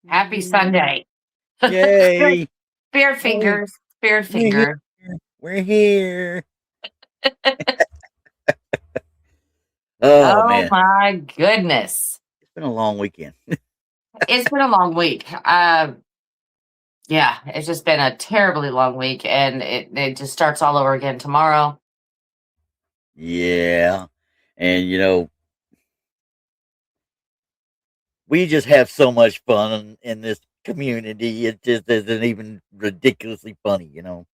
Happy Sunday. Yay! Spirit Yay! fingers. Spirit We're here. finger. We're here. Oh Oh man, my goodness. it's been a long weekend. It's been a long week. Yeah, it's just been a terribly long week and it just starts all over again tomorrow. Yeah, and we just have so much fun in this community. It just isn't even ridiculously funny. I know.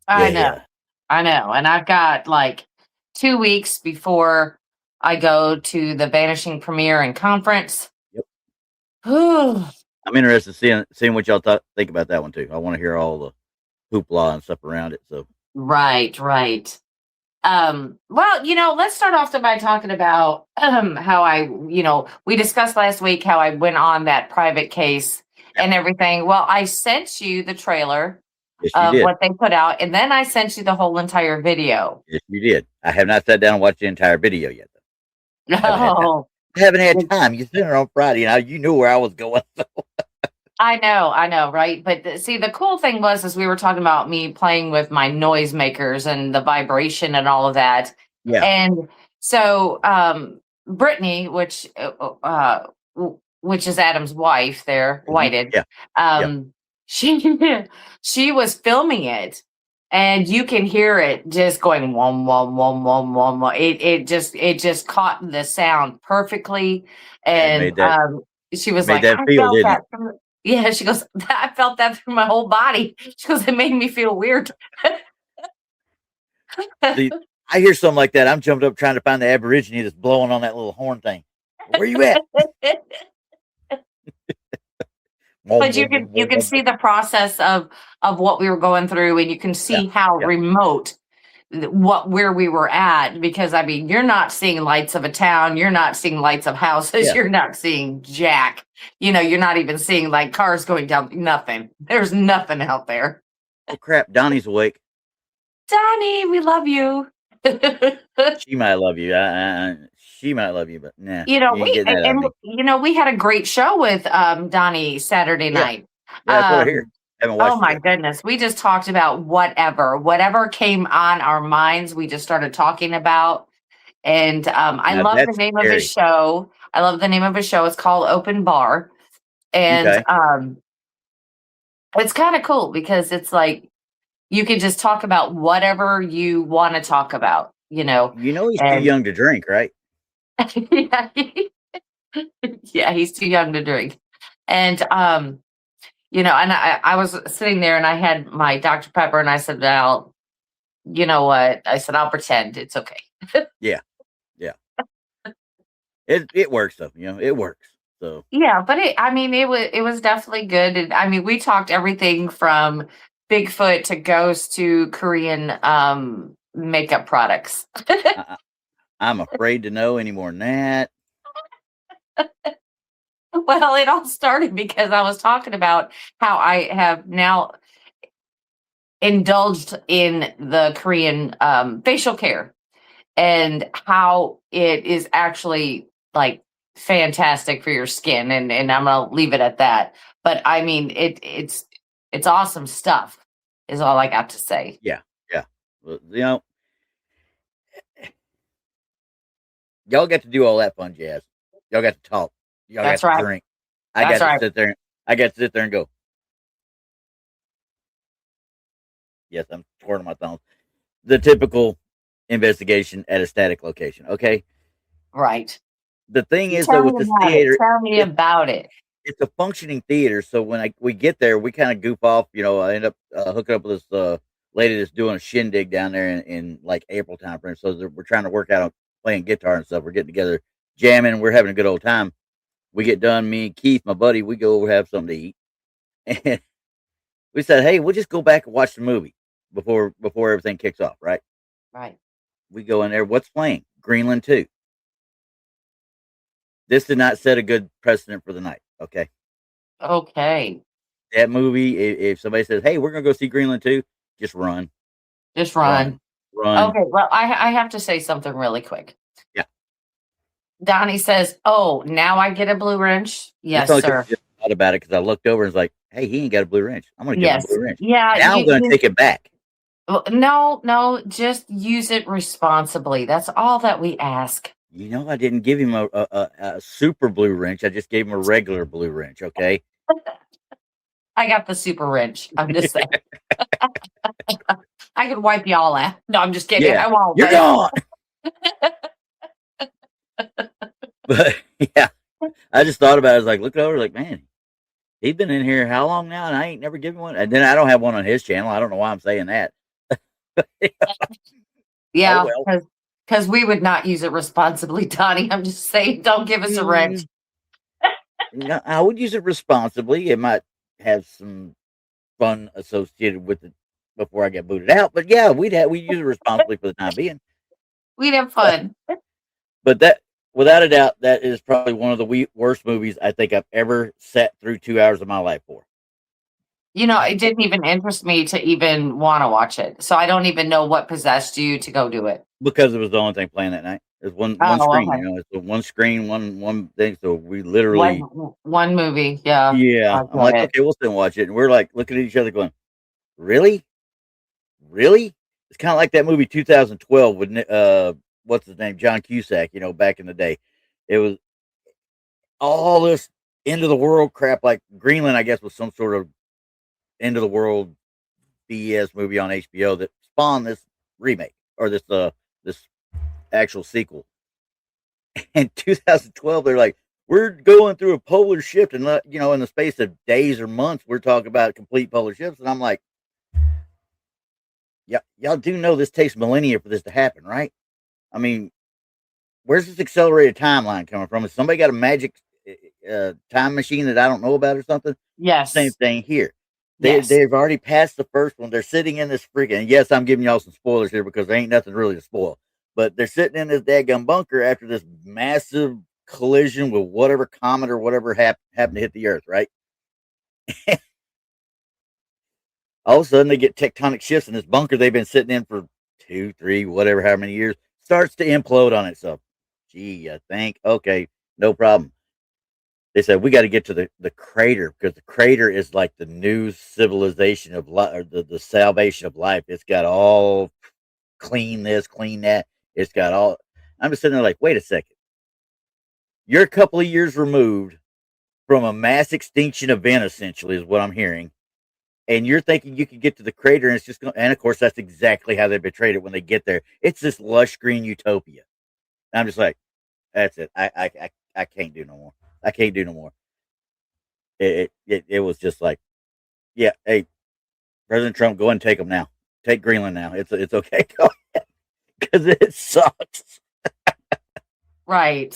Yeah. I know. And I've got like 2 weeks before I go to the Vanishing Premiere and conference. Yep. Whew. I'm interested in seeing what y'all think about that one too. I want to hear all the hoopla and stuff around it. So Right, right. Well, let's start off by talking about how we discussed last week how I went on that private case and everything. Well, I sent you the trailer yes, you of did. what they put out, and then I sent you the whole entire video. Yes, you did. I have not sat down and watched the entire video yet. Though. I haven't had time. No, I haven't had time. You sent it on Friday, and you knew where I was going. So. I know, right? But see, the cool thing is we were talking about me playing with my noisemakers and the vibration and all of that. Yeah. And so, Brittany, which is Adam's wife, there, Whited. Yeah. She was filming it, and you can hear it just going wom wom wom wom wom. It just caught the sound perfectly, and she was like, that I feel, felt didn't that. it? Yeah, she goes, I felt that through my whole body. She goes, it made me feel weird. See, I hear something like that. I'm jumping up trying to find the Aborigine that's blowing on that little horn thing. Where you at? But you can see the process of what we were going through, and you can see how remote where we were at, because I mean, you're not seeing lights of a town, you're not seeing lights of houses, you're not seeing jack. You're not even seeing like cars going down. Nothing. There's nothing out there. Oh crap! Donnie's awake. Donnie, we love you. She might love you. She might love you, but nah. We had a great show with Donnie Saturday night. Yeah, that's what I hear. Haven't watched. Oh my goodness, we just talked about whatever came on our minds. We just started talking about, and I love the name of his show. I love the name of his show. It's called Open Bar, and it's kind of cool because it's like you can just talk about whatever you want to talk about. He's too young to drink, right? Yeah, he's too young to drink, and and I was sitting there and I had my Dr. Pepper, and I said, well, you know what? I said, I'll pretend it's okay. Yeah. It works though, it works. So yeah, but it was definitely good. And I mean, we talked everything from Bigfoot to ghosts to Korean makeup products. I'm afraid to know any more than that. Well, it all started because I was talking about how I have now indulged in the Korean facial care and how it is actually like fantastic for your skin. And I'm going to leave it at that. But I mean, it's awesome stuff is all I got to say. Yeah. Well, y'all got to do all that fun jazz. Y'all got to talk. Y'all got to drink. I got to sit there. I got to sit there and go. Yes, I'm twirling my thumbs. The typical investigation at a static location. Okay. Right. The thing is, though, with this theater, tell me about it. It's a functioning theater, so when we get there, we kind of goof off. I end up hooking up with this lady that's doing a shindig down there in like April time frame. So we're trying to work out on playing guitar and stuff. We're getting together, jamming. We're having a good old time. We get done. Me and Keith, my buddy, we go over have something to eat, and we said, "Hey, we'll just go back and watch the movie before everything kicks off." Right. Right. We go in there. What's playing? Greenland 2. This did not set a good precedent for the night. Okay. That movie, if somebody says, hey, we're going to go see Greenland 2, just run. Just run. Run. Okay. Well, I have to say something really quick. Yeah. Donnie says, oh, now I get a blue wrench. Yes, sir. thought about it because I looked over and was like, "Hey, he ain't got a blue wrench. I'm gonna give him a Yes. blue wrench. Yeah. Now I'm gonna take it back." No, just use it responsibly. That's all that we ask. I didn't give him a super blue wrench. I just gave him a regular blue wrench. Okay. I got the super wrench. I'm just saying. I could wipe y'all out. No, I'm just kidding. Yeah, I won't. you're gone. But yeah, I just thought about it. I was like, looking over, like, man, he's been in here how long now, and I ain't never given one. And then I don't have one on his channel. I don't know why I'm saying that. Oh Yeah, well. because we would not use it responsibly, Donnie. I'm just saying, don't give us a wrench. No, I would use it responsibly. It might have some fun associated with it before I get booted out. But yeah, we use it responsibly for the time being. We'd have fun. But that, without a doubt, that is probably one of the worst movies I think I've ever sat through 2 hours of my life for. It didn't even interest me to even want to watch it. So I don't even know what possessed you to go do it. Because it was the only thing playing that night. It's one screen, Okay. it's a one screen, one thing. So we literally one movie. Yeah. Yeah. I'm like, okay, we'll still watch it. And we're like looking at each other going, really? Really? It's kind of like that movie 2012 with what's his name? John Cusack, back in the day. It was all this end of the world crap, like Greenland, I guess, was some sort of end of the world BS movie on HBO that spawned this remake or this actual sequel. In 2012, they're like, we're going through a polar shift, and in the space of days or months, we're talking about complete polar shifts. And I'm like, yeah, y'all do know this takes millennia for this to happen, right? I mean, where's this accelerated timeline coming from? Has somebody got a magic time machine that I don't know about or something? Yes. Same thing here. They've already passed the first one. They're sitting in this freaking. And yes, I'm giving y'all some spoilers here because there ain't nothing really to spoil. But they're sitting in this dadgum bunker after this massive collision with whatever comet or whatever happened to hit the Earth, right? All of a sudden, they get tectonic shifts in this bunker they've been sitting in for 2, 3, whatever, how many years, starts to implode on itself. Gee, I think, okay, no problem. They said, we got to get to the crater because the crater is like the new civilization of life, or the salvation of life. It's got all clean this, clean that. It's got all. I'm just sitting there like, wait a second. You're a couple of years removed from a mass extinction event, essentially, is what I'm hearing. And you're thinking you could get to the crater and it's just going to, and of course, that's exactly how they betrayed it when they get there. It's this lush green utopia. And I'm just like, that's it. I can't do no more. I can't do no more. It was just like, yeah, hey, President Trump, go ahead and take them now. Take Greenland now. It's okay. Go ahead. Because it sucks. Right.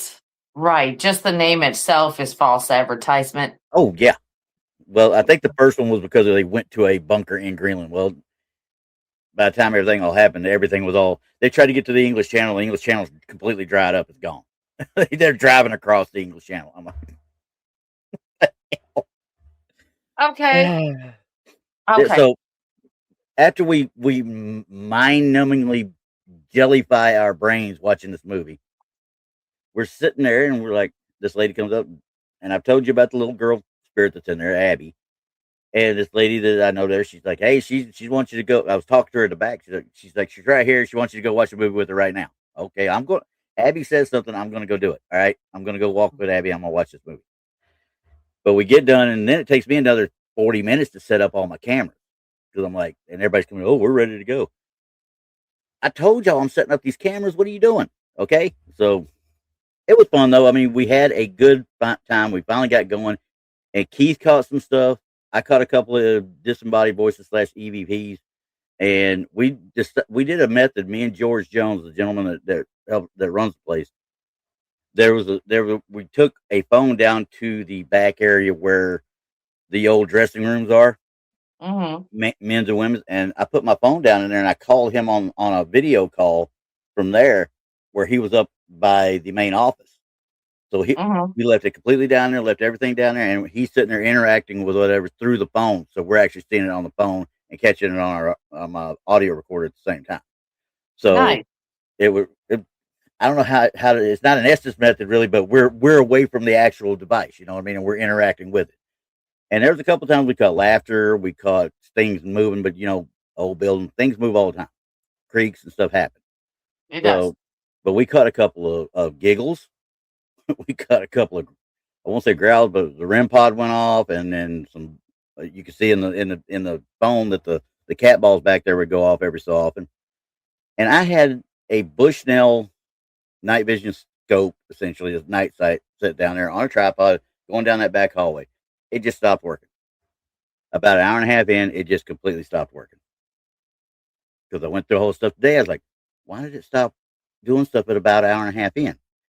Just the name itself is false advertisement. Oh, yeah. Well, I think the first one was because they went to a bunker in Greenland. Well, by the time everything all happened, everything was all. They tried to get to the English Channel. The English Channel's completely dried up. It's gone. They're driving across the English Channel. I'm like, okay. So after we mind-numbingly jellyfy our brains watching this movie, we're sitting there and we're like, this lady comes up, and I've told you about the little girl spirit that's in there, Abby. And this lady that I know there, she's like, hey, she wants you to go. I was talking to her at the back. She's like, she's right here. She wants you to go watch a movie with her right now. Okay, I'm going. Abby says something. I'm going to go do it. All right, I'm going to go walk with Abby. I'm going to watch this movie. But we get done, and then it takes me another 40 minutes to set up all my cameras because I'm like, and everybody's coming. Oh, we're ready to go. I told y'all I'm setting up these cameras. What are you doing? Okay, so it was fun though. I mean, we had a good time. We finally got going, and Keith caught some stuff. I caught a couple of disembodied voices / EVPs, and we did a method. Me and George Jones, the gentleman that runs the place, we took a phone down to the back area where the old dressing rooms are, men's and women's, and I put my phone down in there and I called him on a video call from there where he was up by the main office. So we left it completely down there, left everything down there, and he's sitting there interacting with whatever through the phone. So we're actually seeing it on the phone and catching it on our audio recorder at the same time. So nice. I don't know how it's not an Estes method really, but we're away from the actual device, you know what I mean? And we're interacting with it. And there was a couple times we caught laughter, we caught things moving, but old building things move all the time. Creaks and stuff happen. It does. So, but we caught a couple of giggles. We caught a couple of, I won't say growls, but the REM pod went off, and then some. You can see in the phone that the cat balls back there would go off every so often. And I had a Bushnell night vision scope, essentially a night sight, set down there on a tripod, going down that back hallway. It just stopped working. About an hour and a half in, it just completely stopped working. Because I went through the whole stuff today. I was like, why did it stop doing stuff at about an hour and a half in?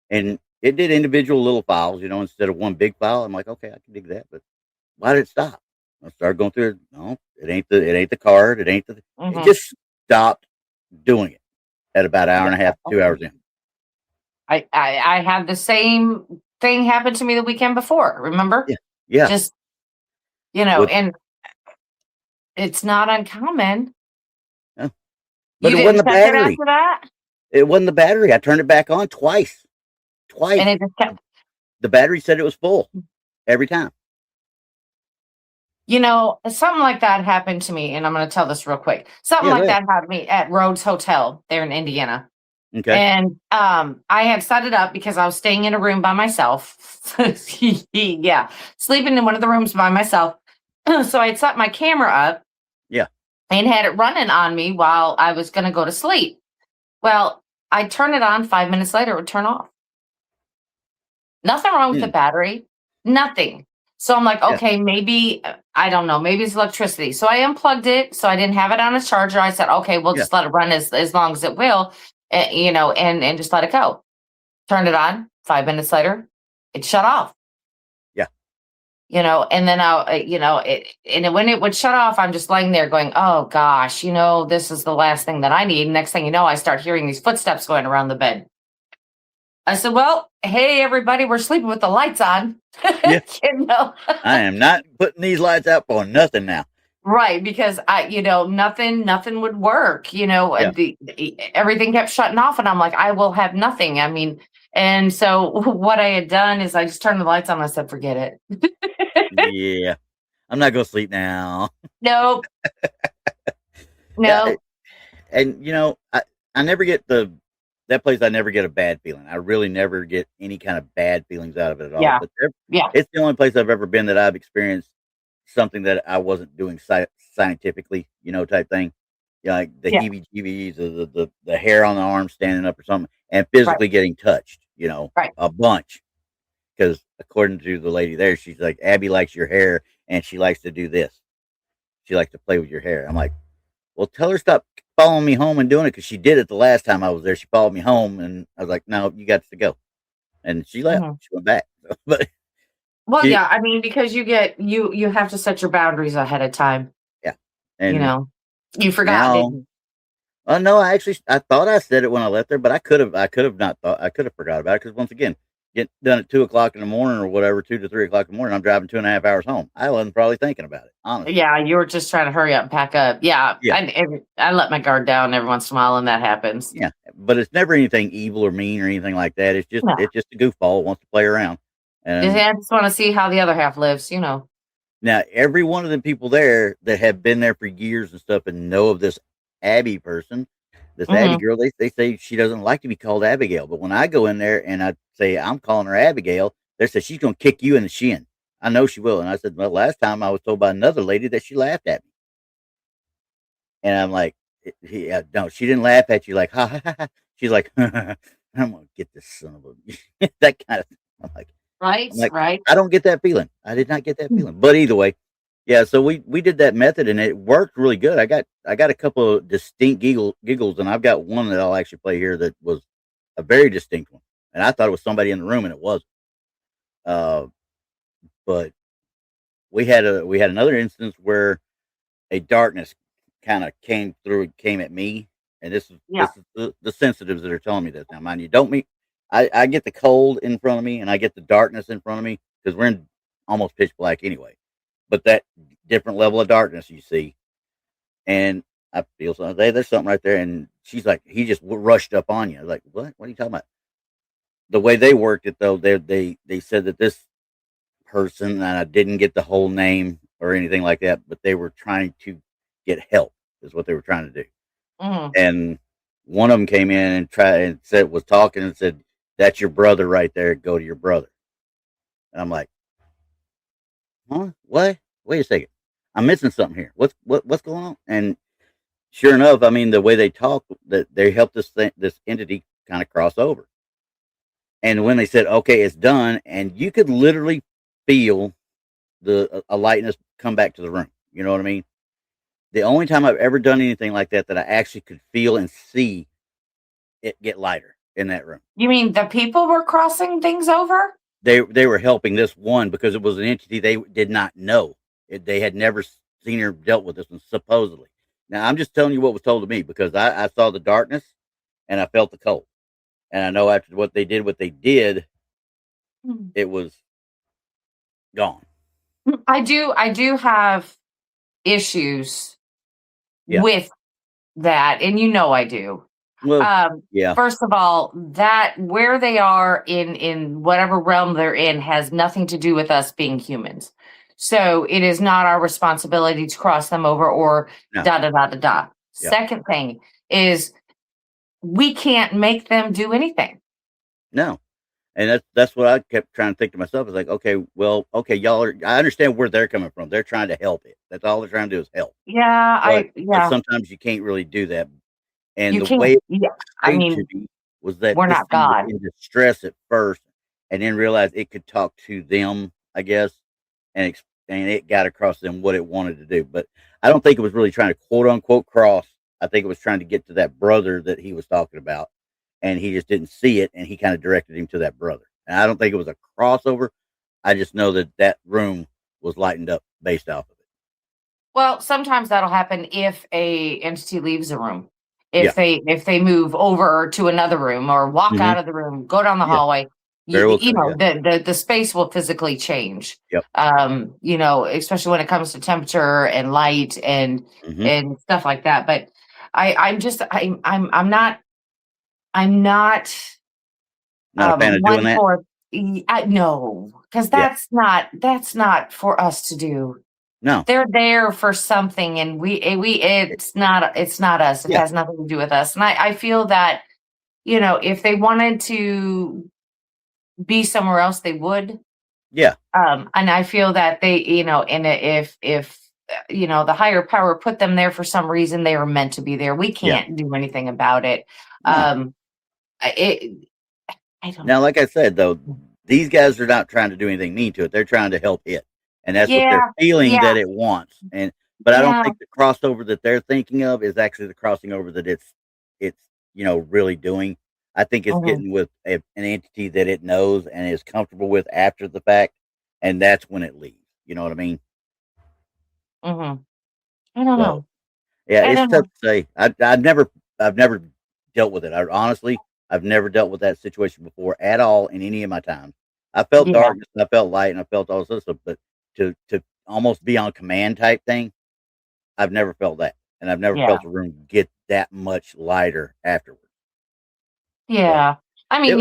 And it did individual little files, instead of one big file. I'm like, okay, I can dig that, but why did it stop? I started going through it. No, it ain't the card. It ain't the. It just stopped doing it at about an hour and a half, 2 hours in. I had the same thing happen to me the weekend before. Remember? Yeah. Just and it's not uncommon. Yeah. But it wasn't the battery. After that? It wasn't the battery. I turned it back on twice, and it just kept. The battery said it was full every time. Something like that happened to me, and I'm going to tell this real quick. Something like that happened to me at Rhodes Hotel there in Indiana. Okay. And I had set it up because I was staying in a room by myself. Yeah, sleeping in one of the rooms by myself. So I had set my camera up. Yeah. And had it running on me while I was going to go to sleep. Well, I turn it on. 5 minutes later, it would turn off. Nothing wrong with the battery. Nothing. So I'm like, okay, maybe, I don't know, maybe it's electricity. So I unplugged it. So I didn't have it on a charger. I said, okay, we'll just let it run as long as it will, and just let it go. Turned it on. 5 minutes later, it shut off. Yeah. And then when it would shut off, I'm just laying there going, oh gosh, this is the last thing that I need. Next thing you know, I start hearing these footsteps going around the bed. I said, well, hey, everybody, we're sleeping with the lights on. Yeah. I am not putting these lights out for nothing now. Right. Because nothing would work, everything kept shutting off, and I'm like, I will have nothing. I mean, and so what I had done is I just turned the lights on. And I said, forget it. Yeah. I'm not going to sleep now. Nope. No. Yeah, and I never get that place. I never get a bad feeling. I really never get any kind of bad feelings out of it at all. Yeah. But it's the only place I've ever been that I've experienced something that I wasn't doing scientifically, type thing. Like the heebie-jeebies, the hair on the arm standing up or something, and physically getting touched, a bunch. Because according to the lady there, she's like, Abby likes your hair, and she likes to do this. She likes to play with your hair. I'm like, well, tell her stop following me home and doing it, because she did it the last time I was there. She followed me home, and I was like, no, you got to go. And she left. She went back. But yeah, I mean, because you have to set your boundaries ahead of time. Yeah. And you forgot, didn't you? Oh no, I thought I said it when I left there, but I could have not thought. I could have forgot about it, because once again, get done at 2:00 in the morning or whatever, 2 to 3:00 in the morning. I'm driving 2.5 hours home. I wasn't probably thinking about it, honestly. Yeah, you were just trying to hurry up and pack up. Yeah. I let my guard down every once in a while, and that happens. Yeah, but it's never anything evil or mean or anything like that. It's just a goofball wants to play around. And I just want to see how the other half lives, Now, every one of the people there that have been there for years and stuff and know of this Abby person, this Abby girl, they say she doesn't like to be called Abigail. But when I go in there and I say I'm calling her Abigail, they say she's going to kick you in the shin. I know she will. And I said, well, last time I was told by another lady that she laughed at me. And I'm like, no, she didn't laugh at you like, ha, ha, ha, ha. She's like, I'm going to get this son of a, that kind of thing. I'm like, right. I don't get that feeling. I did not get that feeling. But either way, yeah. So we did that method, and it worked really good. I got a couple of distinct giggles, and I've got one that I'll actually play here that was a very distinct one, and I thought it was somebody in the room, and it wasn't. But we had another instance where a darkness kind of came at me, and this is the sensitives that are telling me this. Now, mind you, I get the cold in front of me, and I get the darkness in front of me, because we're in almost pitch black anyway. But that different level of darkness you see, and I feel something. Hey, there's something right there, and she's like, he just rushed up on you. I was like, what? What are you talking about? The way they worked it, though, they said that this person, and I didn't get the whole name or anything like that, but they were trying to get help, is what they were trying to do. Mm. And one of them came in and was talking and said, "That's your brother right there. Go to your brother." And I'm like, "Huh? What? Wait a second. I'm missing something here. What's going on?" And sure enough, I mean, the way they talk, that they helped this entity kind of cross over. And when they said, "Okay, it's done," and you could literally feel a lightness come back to the room. You know what I mean? The only time I've ever done anything like that I actually could feel and see it get lighter in that room. You mean the people were crossing things over? They were helping this one because it was an entity they did not know. They had never seen or dealt with this one, supposedly. Now, I'm just telling you what was told to me because I saw the darkness and I felt the cold. And I know after what they did, it was gone. I do have issues with that, and I do. Well, yeah. First of all, that where they are in whatever realm they're in has nothing to do with us being humans. So it is not our responsibility to cross them over or No. da da da da da. Yeah. Second thing is we can't make them do anything. No. And that's what I kept trying to think to myself. Is like, okay, y'all are. I understand where they're coming from. They're trying to help it. That's all they're trying to do is help. Yeah, but sometimes you can't really do that. And you the can't. way it Yeah, I mean, to me was that we're this not thing was God. in distress at first, and then realized it could talk to them, I guess, and it got across to them what it wanted to do. But I don't think it was really trying to quote unquote cross. I think it was trying to get to that brother that he was talking about, and he just didn't see it, and he kind of directed him to that brother. And I don't think it was a crossover. I just know that room was lightened up based off of it. Well, sometimes that'll happen if a entity leaves a room. If they move over to another room or walk out of the room, go down the hallway, the space will physically change. Yep. Especially when it comes to temperature and light and stuff like that. But I'm not not a fan of doing that. No, because that's not for us to do. No, they're there for something, and it's not us. It has nothing to do with us. And I feel that, if they wanted to be somewhere else, they would. Yeah. And I feel that they, and if the higher power put them there for some reason, they are meant to be there. We can't do anything about it. No. I don't now, like I said, though, these guys are not trying to do anything mean to it. They're trying to help it. And that's what they're feeling that it wants. But I don't think the crossover that they're thinking of is actually the crossing over that it's really doing. I think it's getting with an entity that it knows and is comfortable with after the fact, and that's when it leaves. You know what I mean? Mm-hmm. I don't know. Yeah, it's tough to say. I've never dealt with it. I've never dealt with that situation before at all in any of my time. I felt darkness, and I felt light, and I felt all this stuff, but to almost be on command type thing, I've never felt that, and I've never felt the room get that much lighter afterwards. Yeah, I mean,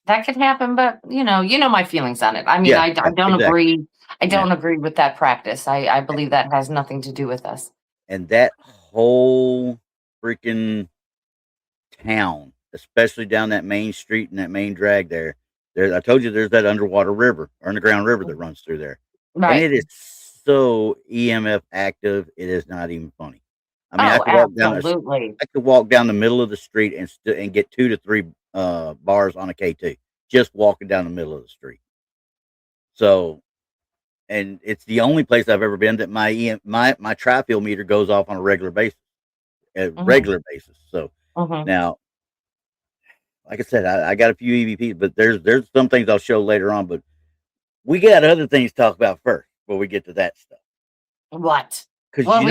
that could happen, but my feelings on it. I mean, I don't agree. I don't agree with that practice. I believe that has nothing to do with us. And that whole freaking town, especially down that main street and that main drag there. I told you there's that underground river that runs through there. Right. And it is so EMF active, it is not even funny. I mean, I could walk down the middle of the street and get 2 to 3 bars on a K2 just walking down the middle of the street. So, and it's the only place I've ever been that my tri-field meter goes off on a regular basis. So now, like I said, I got a few EVPs, but there's some things I'll show later on. But we got other things to talk about first before we get to that stuff. What? Because you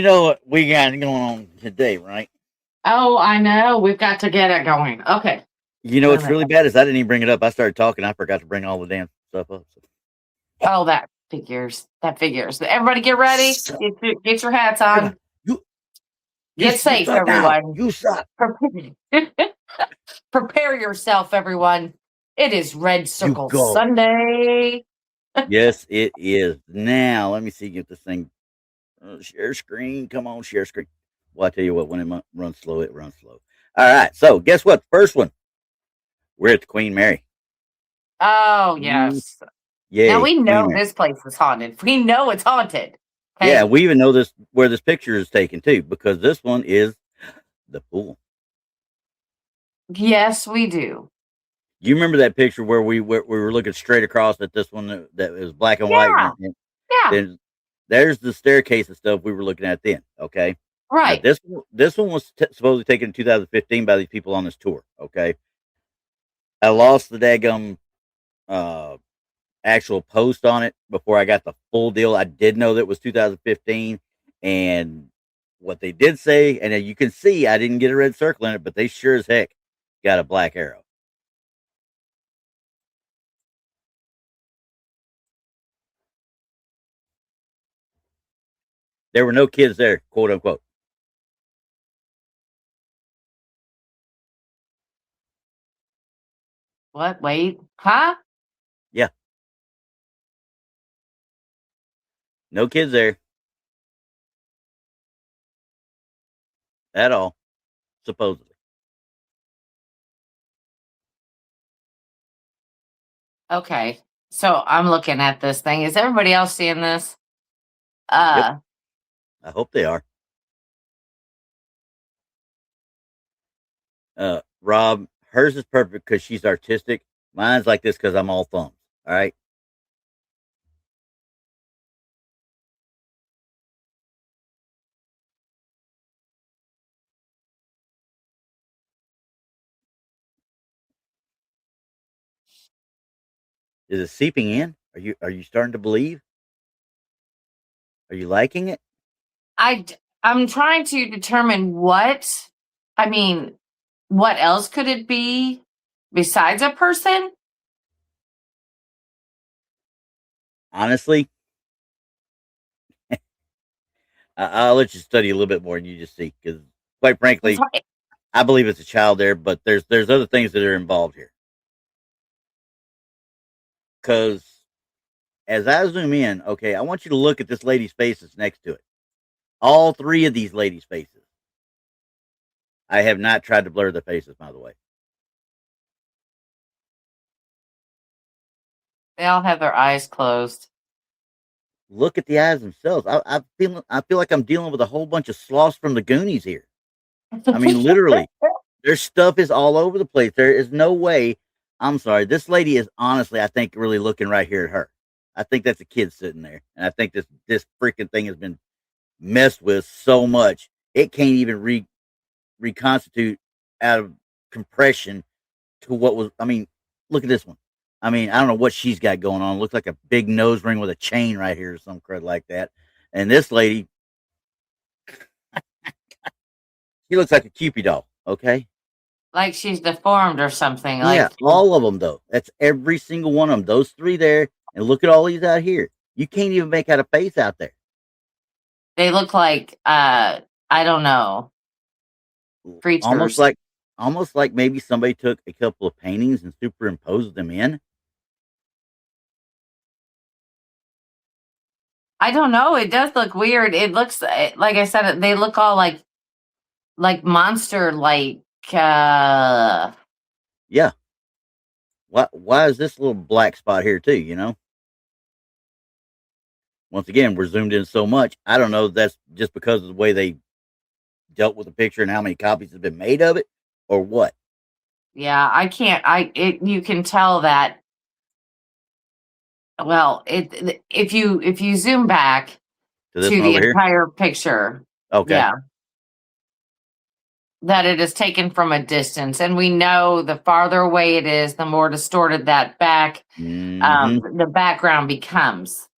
know what we got going on today, right? Oh, I know. We've got to get it going. Okay. You know what's really bad is I didn't even bring it up. I started talking. I forgot to bring all the damn stuff up. So. Oh, that figures. Everybody get ready. Get your hats on. Get safe, everyone. You suck. Prepare yourself, everyone. It is Red You Circle go. Sunday. Yes, it is. Now, let me see. Get this thing. Share screen. Come on, share screen. Well, I tell you what, when it runs slow, it runs slow. All right. So, guess what? First one. We're at the Queen Mary. Oh, Mm, yes. Now yay, we Queen know Mary. this place is haunted. We know it's haunted. Yeah, Hey, we even know this where this picture is taken too, because this one is the pool. yes, we do. You remember that picture where we were looking straight across at this one that was black and white, Yeah, and yeah, then there's the staircase and stuff we were looking at then. Okay, now right. this one was supposedly taken in 2015 by these people on this tour. Okay, I lost the daggum uh, actual post on it before I got the full deal. I did know that it was 2015, and what they did say, and you can see I didn't get a red circle in it, but they sure as heck got a black arrow. There were no kids there, quote unquote. What? Wait. Huh? Yeah, no kids there at all, supposedly. Okay. So I'm looking at this thing. Is everybody else seeing this? Yep, Uh, I hope they are. Rob, hers is perfect because she's artistic. Mine's like this because I'm all thumbs. All right. Is it seeping in? Are you starting to believe? Are you liking it? I'm trying to determine what, I mean, what else could it be besides a person? Honestly, I'll let you study a little bit more and you just see. Because quite It's frankly, I believe it's a child there, but there's other things that are involved here. Because as I zoom in, okay, I want you to look at this lady's face that's next to it. All three of these ladies' faces. I have not tried to blur the faces, by the way. They all have their eyes closed. Look at the eyes themselves. I feel like I'm dealing with a whole bunch of sloths from the Goonies here. I mean, literally, their stuff is all over the place. There is no way. I'm sorry. This lady is honestly, I think, really looking right here at her. I think that's a kid sitting there, and I think this freaking thing has been messed with so much it can't even reconstitute out of compression to what was. I mean, look at this one. I mean, I don't know what she's got going on. It looks like a big nose ring with a chain right here or some crud like that. And this lady, she looks like a Cupid doll. Okay. Like she's deformed or something. Yeah, Like all of them though. That's every single one of them. Those three there, and look at all these out here. You can't even make out a face out there. they look like I don't know, Almost creatures. like, almost like maybe somebody took a couple of paintings and superimposed them in. I don't know. It does look weird. It looks like I said. They look all like monster like. Yeah. Why is this little black spot here too? You know. Once again, we're zoomed in so much. I don't know if that's just because of the way they dealt with the picture and how many copies have been made of it, or what. Yeah, I can't. You can tell that. Well, if you zoom back To this to one the over here. entire picture, Okay. yeah, that it is taken from a distance, and we know the farther away it is, the more distorted that Mm-hmm. the background becomes.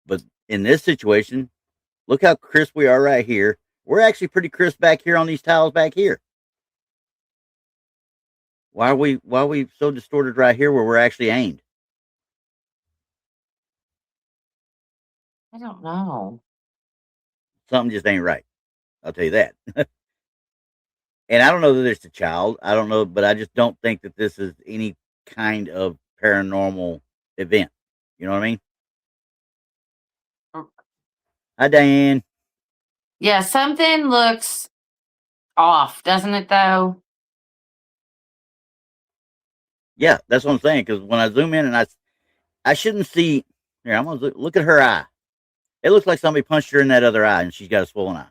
But in this situation, look how crisp we are right here. We're actually pretty crisp back here on these tiles back here. Why are we so distorted right here where we're actually aimed? I don't know. Something just ain't right. I'll tell you that. And I don't know that it's a child. I don't know, but I just don't think that this is any kind of paranormal event. You know what I mean? Hi, Diane. Yeah, something looks off, doesn't it, though? Yeah, that's what I'm saying. Because when I zoom in and I shouldn't see. Here, I'm gonna look at her eye. It looks like somebody punched her in that other eye, and she's got a swollen eye.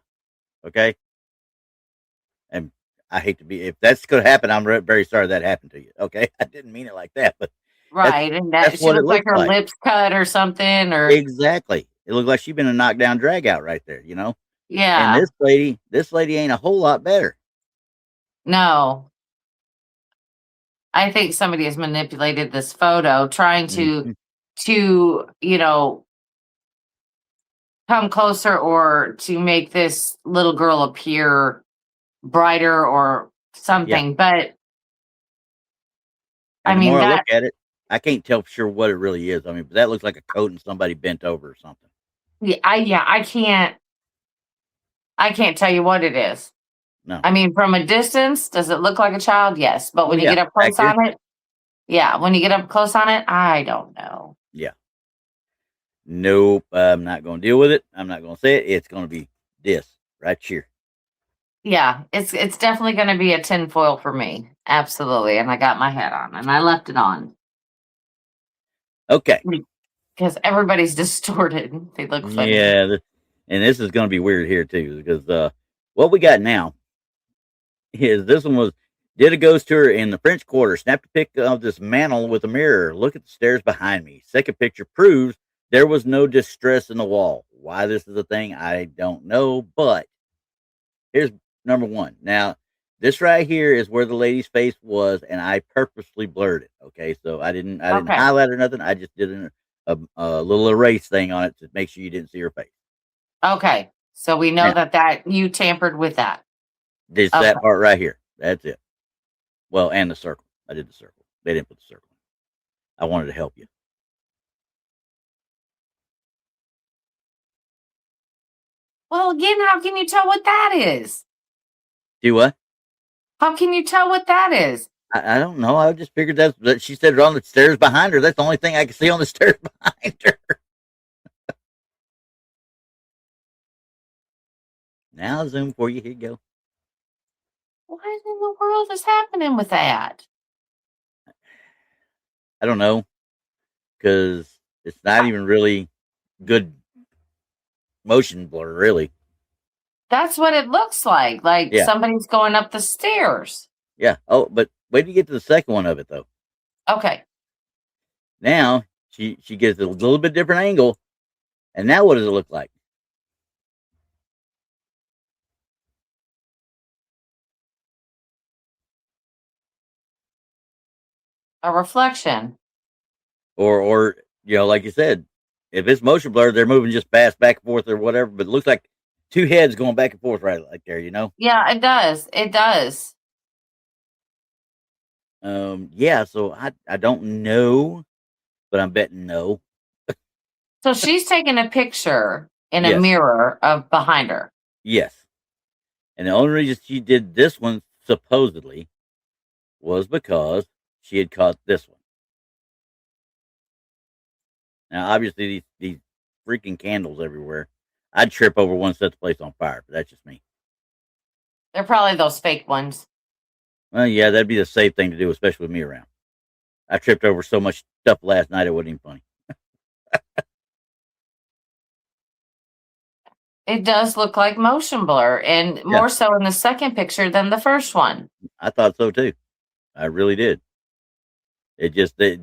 Okay, and I hate to be if that's going to happen. I'm very sorry that happened to you. Okay, I didn't mean it like that, but that's Right, and that's that she what it looks like looks her like. lips cut or something, or Exactly. It looked like she'd been a knockdown drag out right there. And yeah, this lady ain't a whole lot better. no. I think somebody has manipulated this photo, trying Mm-hmm. to come closer or to make this little girl appear brighter or Yeah. something. But I And the mean more I look that, at it, I can't tell for sure what it really is. I mean, but that looks like a coat and somebody bent over or something. yeah, I can't tell you what it is. No. I mean, from a distance, does it look like a child? Yes, but Oh when you yeah. get up Back close here. on it, yeah, when you get up close on it, I don't know. Yeah. Nope. I'm not going to deal with it. I'm not going to say it. It's going to be this right here. Yeah, it's definitely going to be a tinfoil for me. Absolutely. And I got my hat on and I left it on Okay. because everybody's distorted. They look funny. Yeah. And this is going to be weird here too because what we got now is this one was did a ghost tour in the French Quarter. Snapped a pic of this mantle with a mirror. Look at the stairs behind me. Second picture proves there was no distress in the wall. Why this is a thing, I don't know. But here's number one. Now, this right here is where the lady's face was, and I purposely blurred it. Okay, so I didn't Okay. highlight or nothing. I just did a little erase thing on it to make sure you didn't see her face. Okay. So we know Now, that you tampered with that. this Okay. that part right here. That's it. Well, and the circle. I did the circle. They didn't put the circle. I wanted to help you. Well, again, how can you tell what that is? Do what? How can you tell what that is? I don't know. I just figured that she said it on the stairs behind her. That's the only thing I can see on the stairs behind her. Now zoom for you. Here you go. What in the world is happening with that? I don't know because it's not even really good motion blur, really. That's what it looks like. Like Yeah, somebody's going up the stairs. yeah. Oh, but wait till you get to the second one of it though. Okay. Now she gets a little bit different angle, and now what does it look like? A reflection. Or like you said, if it's motion blur, they're moving just fast back and forth or whatever. But it looks like two heads going back and forth right like there. Yeah, it does. It does. Yeah. So I don't know, but I'm betting no. So she's taking a picture in a Yes, mirror of behind her. yes. And the only reason she did this one supposedly was because she had caught this one. Now, obviously, these freaking candles everywhere. I'd trip over one, set the place on fire, but that's just me. They're probably those fake ones. Well, yeah, that'd be the safe thing to do, especially with me around. I tripped over so much stuff last night; it wasn't even funny. It does look like motion blur, and Yeah, more so in the second picture than the first one. I thought so too. I really did. It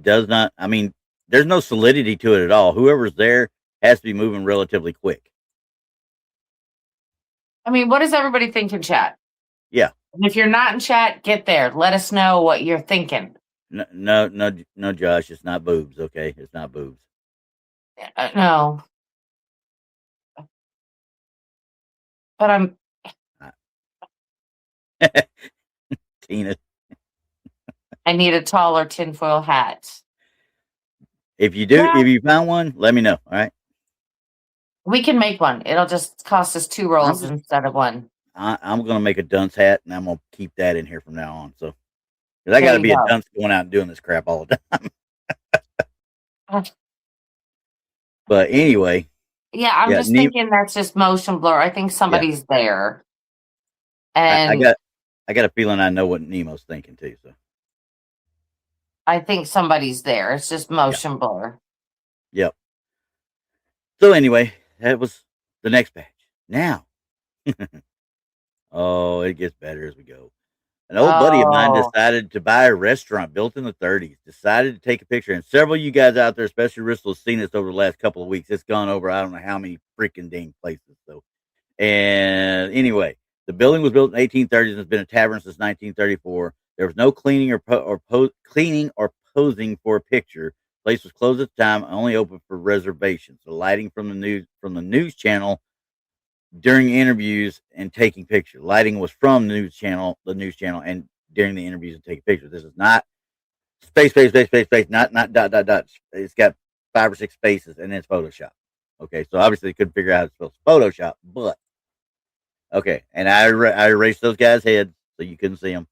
does not. I mean, there's no solidity to it at all. Whoever's there has to be moving relatively quick. I mean, what does everybody think in chat? Yeah. And if you're not in chat, get there. Let us know what you're thinking. No, no, no, no, Josh. It's not boobs. Okay, it's not boobs. No. But I'm Tina, I need a taller tinfoil hat. if you do, Yeah. if you find one, let me know. All right. We can make one. It'll just cost us 2 rolls instead of one. I'm gonna make a dunce hat, and I'm gonna keep that in here from now on. So, because I got There to you be a go. dunce going out and doing this crap all the time. Uh, But anyway, Yeah, I'm yeah, just thinking that's just motion blur. I think yeah, somebody's there. I, I And got I got a feeling I know what Nemo's thinking too. So I think somebody's there. It's just yeah, motion blur. yep. So anyway, that was the next batch. Now, oh, it gets better as we go. An old buddy of mine Oh, decided to buy a restaurant built in the 30s. Decided to take a picture, and several of you guys out there, especially Bristol, have seen this over the last couple of weeks. It's gone over I don't know how many freaking dang places. So, and anyway, the building was built in 1830s and has been a tavern since 1934. There was no cleaning cleaning or posing for a picture. The place was closed at the time, only open for reservations. The lighting from the news channel during interviews and taking pictures. Lighting was from the news channel, and during the interviews and taking pictures. This is not space, not dot dot dot. It's got 5 or 6 spaces, and then it's Photoshop. Okay, so obviously they couldn't figure out how to spell Photoshop, but okay, and I erased those guys' heads so you couldn't see them.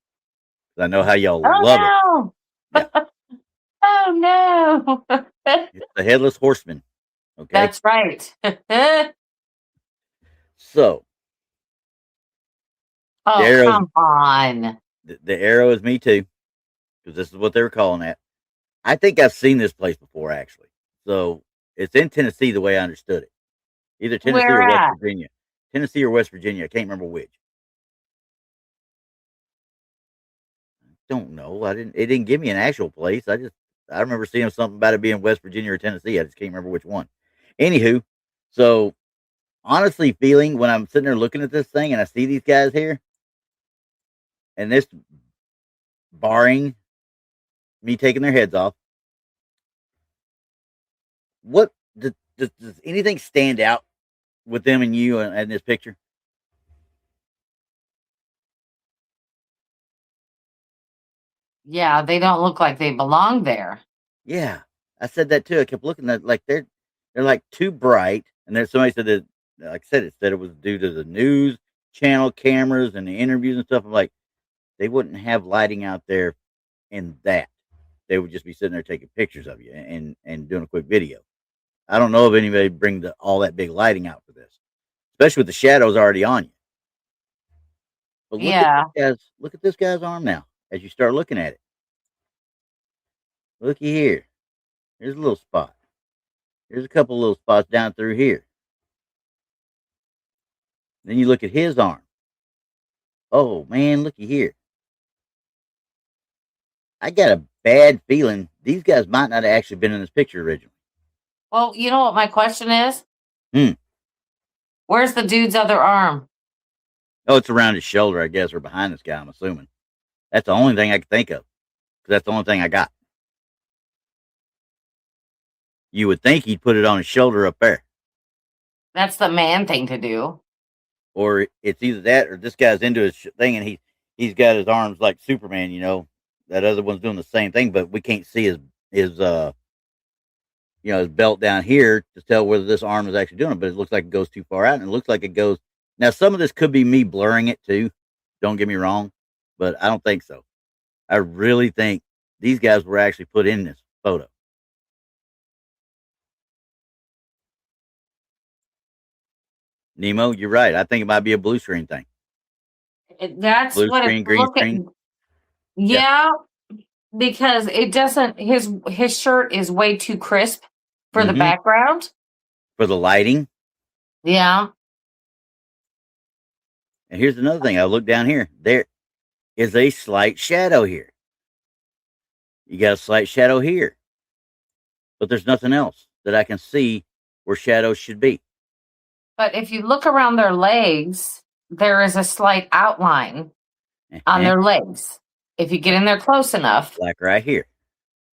I know how y'all love it. oh Yeah, no. Oh no. it's the headless horseman. Okay, That's right. so the Oh, arrows, come on. the arrow is me too, because this is what they were calling that. I think I've seen this place before, actually. So it's in Tennessee, the way I understood it. Either Tennessee Where or West at? Virginia. Tennessee or West Virginia. I can't remember which. Don't know. I didn't. It didn't give me an actual place. I remember seeing something about it being West Virginia or Tennessee. I just can't remember which one. Anywho, so honestly, feeling when I'm sitting there looking at this thing and I see these guys here, and this, barring me taking their heads off, what does anything stand out with them and you in this picture? Yeah, they don't look like they belong there. Yeah, I said that too. I kept looking at like they're like too bright, and then somebody said that, like I said, it said it was due to the news channel cameras and the interviews and stuff. I'm like, they wouldn't have lighting out there in that. They would just be sitting there taking pictures of you and doing a quick video. I don't know if anybody bring all that big lighting out for this, especially with the shadows already on you. But Yeah. look at this guy's arm now. As you start looking at it, looky here. Here's a little spot. Here's a couple little spots down through here. Then you look at his arm. Oh man, looky here. I got a bad feeling these guys might not have actually been in this picture originally. Well, you know what my question is? Hmm. Where's the dude's other arm? Oh, it's around his shoulder, I guess, or behind this guy, I'm assuming. That's the only thing I could think of. Because that's the only thing I got. You would think he'd put it on his shoulder up there. That's the man thing to do. Or it's either that or this guy's into his thing and he's got his arms like Superman, you know. That other one's doing the same thing, but we can't see his his belt down here to tell whether this arm is actually doing it, but it looks like it goes too far out, and it looks like it goes. Now, some of this could be me blurring it too. Don't get me wrong, but I don't think so. I really think these guys were actually put in this photo. Nemo, you're right. I think it might be a blue screen thing. That's Blue what it's screen, green screen. looking. Yeah, Yeah, because it doesn't. His shirt is way too crisp for the mm-hmm. background. For the lighting. Yeah. And here's another thing. I look down here. There is a slight shadow here. You got a slight shadow here, but there's nothing else that I can see where shadows should be. But if you look around their legs, there is a slight outline on Uh-huh. their legs. If you get in there close enough, Like right here.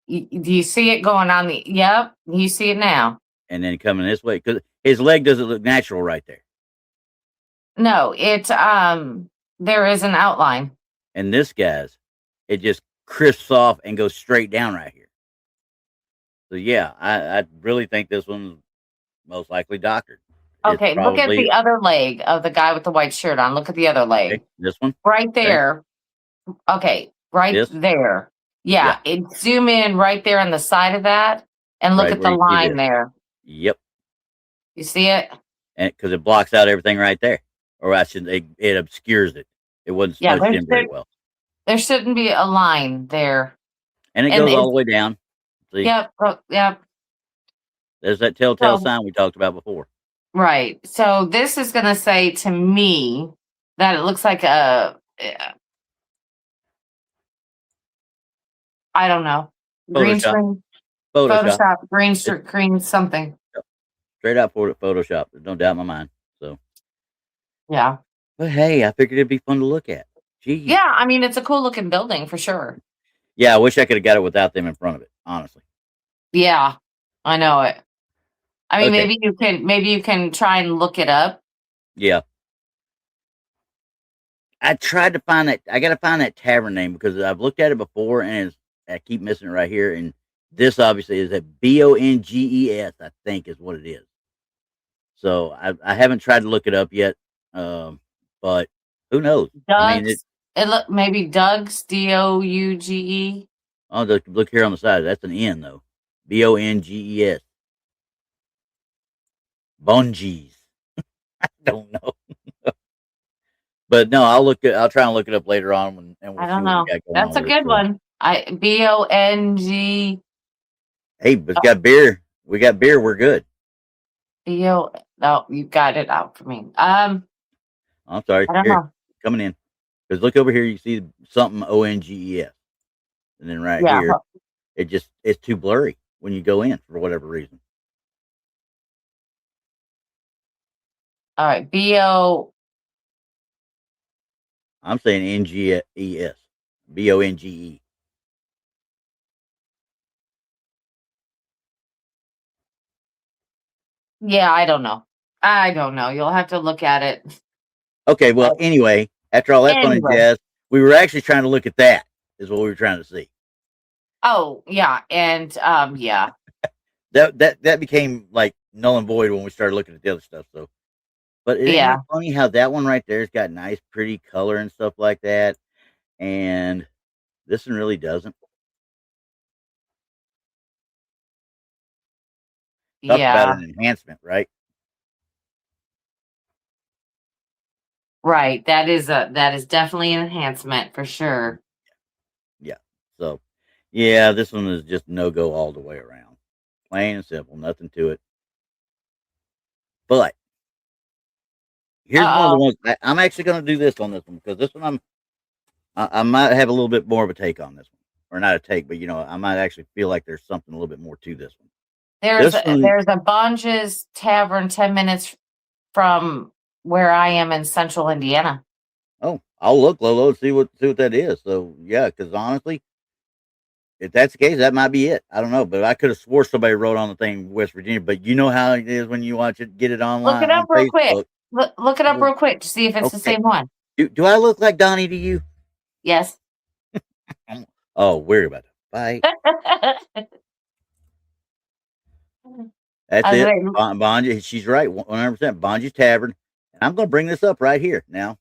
do you see it going on the? Yep, you see it now. And then coming this way because his leg doesn't look natural right there. No, it there is an outline. And this guy's, it just crisps off and goes straight down right here. So yeah, I really think this one's most likely doctored. Okay, look at the other leg of the guy with the white shirt on. Look at the other leg. Okay, this one? Right there. Okay, right This? there. Yeah, zoom in right there on the side of that and look Right at the where you see line this. there. Yep. You see it? And because it blocks out everything right there. Or I should it obscures it. It wasn't Yeah, smudged in very well. there shouldn't be a line there. And it goes all the way down. See? Yep, yep. There's that telltale sign we talked about before. Right. So this is going to say to me that it looks like a, I don't know, green screen, Photoshop, green something. Straight out for it, Photoshop. There's no doubt in my mind. So, yeah. But hey, I figured it'd be fun to look at. Gee. Yeah, I mean, it's a cool looking building for sure. Yeah, I wish I could have got it without them in front of it, honestly. Yeah, I know it. I mean, maybe you can try and look it up. Yeah. I tried to find that. I got to find that tavern name because I've looked at it before and I keep missing it right here. And this obviously is a Bonges, I think is what it is. So I haven't tried to look it up yet. But who knows? Doug's, it look maybe Doug's Douge. Oh, look here on the side. That's an N though. Bonges. Bonges. I don't know. But no, I'll try and look it up later on and we'll I don't know. That's a good one. Bong. Hey, but it's got beer. We got beer, we're good. No, you got it out for me. I'm sorry. I don't know. Coming in. Because look over here, you see something Onges. And then right here, it's too blurry when you go in for whatever reason. All right, B-O. I'm saying N-G-E-S. B-O-N-G-E. Yeah, I don't know. You'll have to look at it. Okay, well, anyway, after all that fun and jazz, we were actually trying to look at that, is what we were trying to see. Oh, yeah, and yeah. that became like null and void when we started looking at the other stuff. So, but isn't it funny how that one right there's got nice, pretty color and stuff like that, and this one really doesn't. Talk about an enhancement, right? Right. That is definitely an enhancement for sure. Yeah. So, yeah, this one is just no go all the way around. Plain and simple, nothing to it. But here's one of the ones I'm actually going to do this on this one because this one I might have a little bit more of a take on this one, or not a take, but I might actually feel like there's something a little bit more to this one. There's a Bonges Tavern 10 minutes from where I am in central Indiana. Oh, I'll look, Lolo, and see what that is. So yeah, because honestly, if that's the case, that might be it. I don't know, but I could have swore somebody wrote on the thing West Virginia. But you know how it is when you watch it, get it online. Look it up real quick. Look it up real quick to see if it's the same one. Do I look like Donnie to you? Yes. Oh, worry about it. Bye. That's it. Bonges, she's right. 100%. Bonges Tavern. And I'm going to bring this up right here now.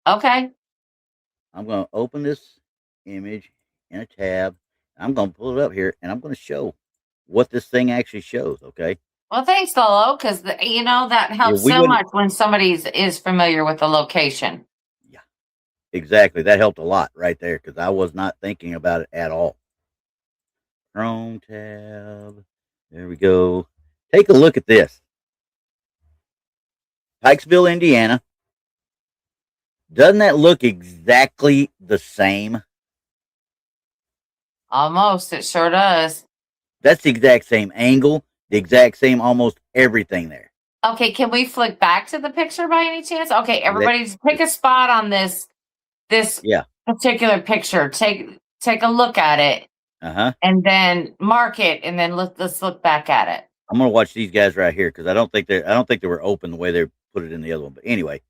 Okay. I'm going to open this image in a tab. I'm going to pull it up here, and I'm going to show what this thing actually shows, okay? Well, thanks, Lolo, because that helps so much when somebody is familiar with the location. Yeah, exactly. That helped a lot right there because I was not thinking about it at all. Chrome tab. There we go. Take a look at this. Pikesville, Indiana. Doesn't that look exactly the same? Almost. It sure does. That's the exact same angle, the exact same almost everything there. Okay, can we flick back to the picture by any chance? Okay, everybody pick a spot on this particular picture. Take a look at it. Uh-huh. And then mark it, and then let's look back at it. I'm gonna watch these guys right here because I don't think they were open the way they put it in the other one. But anyway,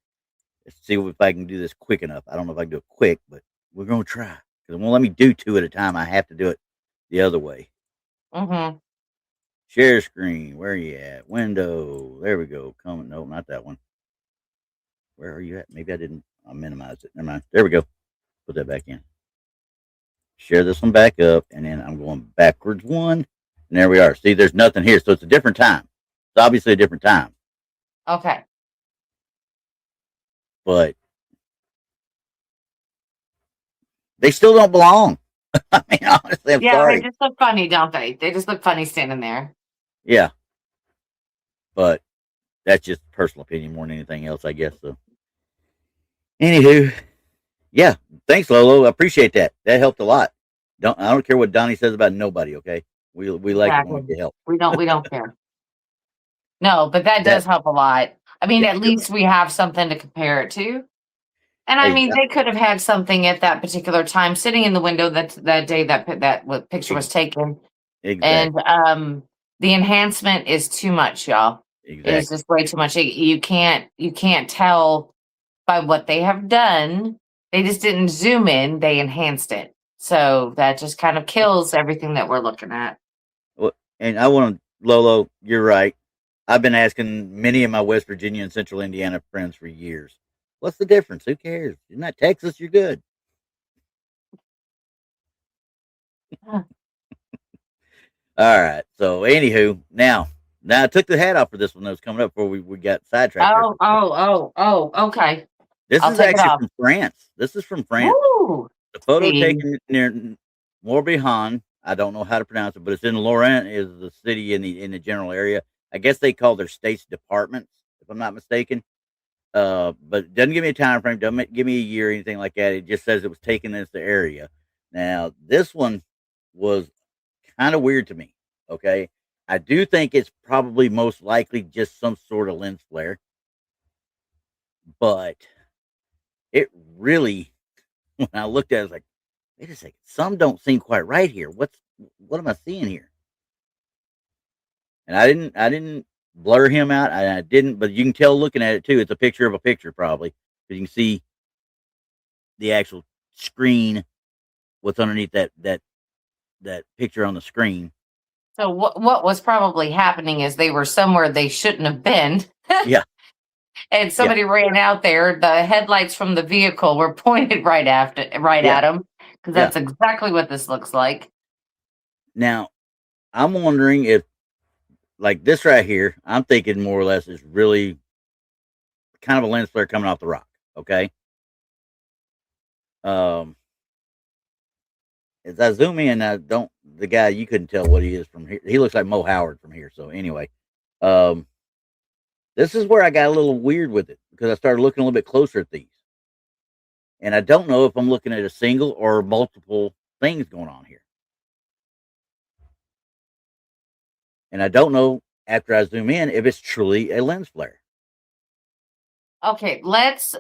let's see if I can do this quick enough. I don't know if I can do it quick, but we're gonna try because it won't let me do two at a time. I have to do it the other way. Mm-hmm. Share screen. Where are you at? Window. There we go. Comment. No, not that one. Where are you at? Maybe I didn't. I minimized it. Never mind. There we go. Put that back in. Share this one back up, and then I'm going backwards one. And there we are. See, there's nothing here, so it's a different time. It's obviously a different time, Okay. but they still don't belong. I mean, honestly, I'm Yeah, they sorry. just look funny, don't they? They just look funny standing there. Yeah, but that's just personal opinion more than anything else, I guess. So, anywho, yeah, thanks, Lolo. I appreciate that. That helped a lot. I don't care what Donnie says about nobody. Okay, we like it when we Exactly. get help. We don't care. No, but that That does help a lot. I mean, yeah, at sure. least we have something to compare it to. And I Hey, mean, they could have had something at that particular time sitting in the window that day that picture was taken. And exactly, the enhancement is too much, y'all. It is exactly. just way too much. You can't tell by what they have done. They just didn't zoom in, they enhanced it. So that just kind of kills everything that we're looking at. Well, and I want to, Lolo, you're right. I've been asking many of my West Virginia and Central Indiana friends for years. What's the difference? Who cares? You're not Texas. You're good. Huh. All right. So, anywho, now I took the hat off for this one that was coming up before we got sidetracked there. Oh, oh, oh, oh, okay. This I'll is take it actually off. from France. This is from France. Woo! The photo See, taken near Morbihan. I don't know how to pronounce it, but it's in Lorient, is the city in the general area. I guess they call their states departments, if I'm not mistaken. But it doesn't give me a time frame, doesn't give me a year or anything like that. It just says it was taken in the area. Now, this one was kind of weird to me. Okay. I do think it's probably most likely just some sort of lens flare, but it really, when I looked at it, I was like, wait a second, some don't seem quite right here. What am I seeing here? And I didn't blur him out. I didn't, but you can tell looking at it too. It's a picture of a picture, probably, because you can see the actual screen, what's underneath that picture on the screen. so what was probably happening is they were somewhere they shouldn't have been. Yeah, And yeah, somebody ran out there. The headlights from the vehicle were pointed right yeah, at him, because yeah. that's exactly what this looks like. Now I'm wondering if, like this right here, I'm thinking more or less is really kind of a lens flare coming off the rock. Okay. Um, as I zoom in, I don't the guy you couldn't tell what he is from here. He looks like Mo Howard from here. So anyway, um, this is where I got a little weird with it because I started looking a little bit closer at these, and I don't know if I'm looking at a single or multiple things going on here, and I don't know after I zoom in if it's truly a lens flare. Okay, let's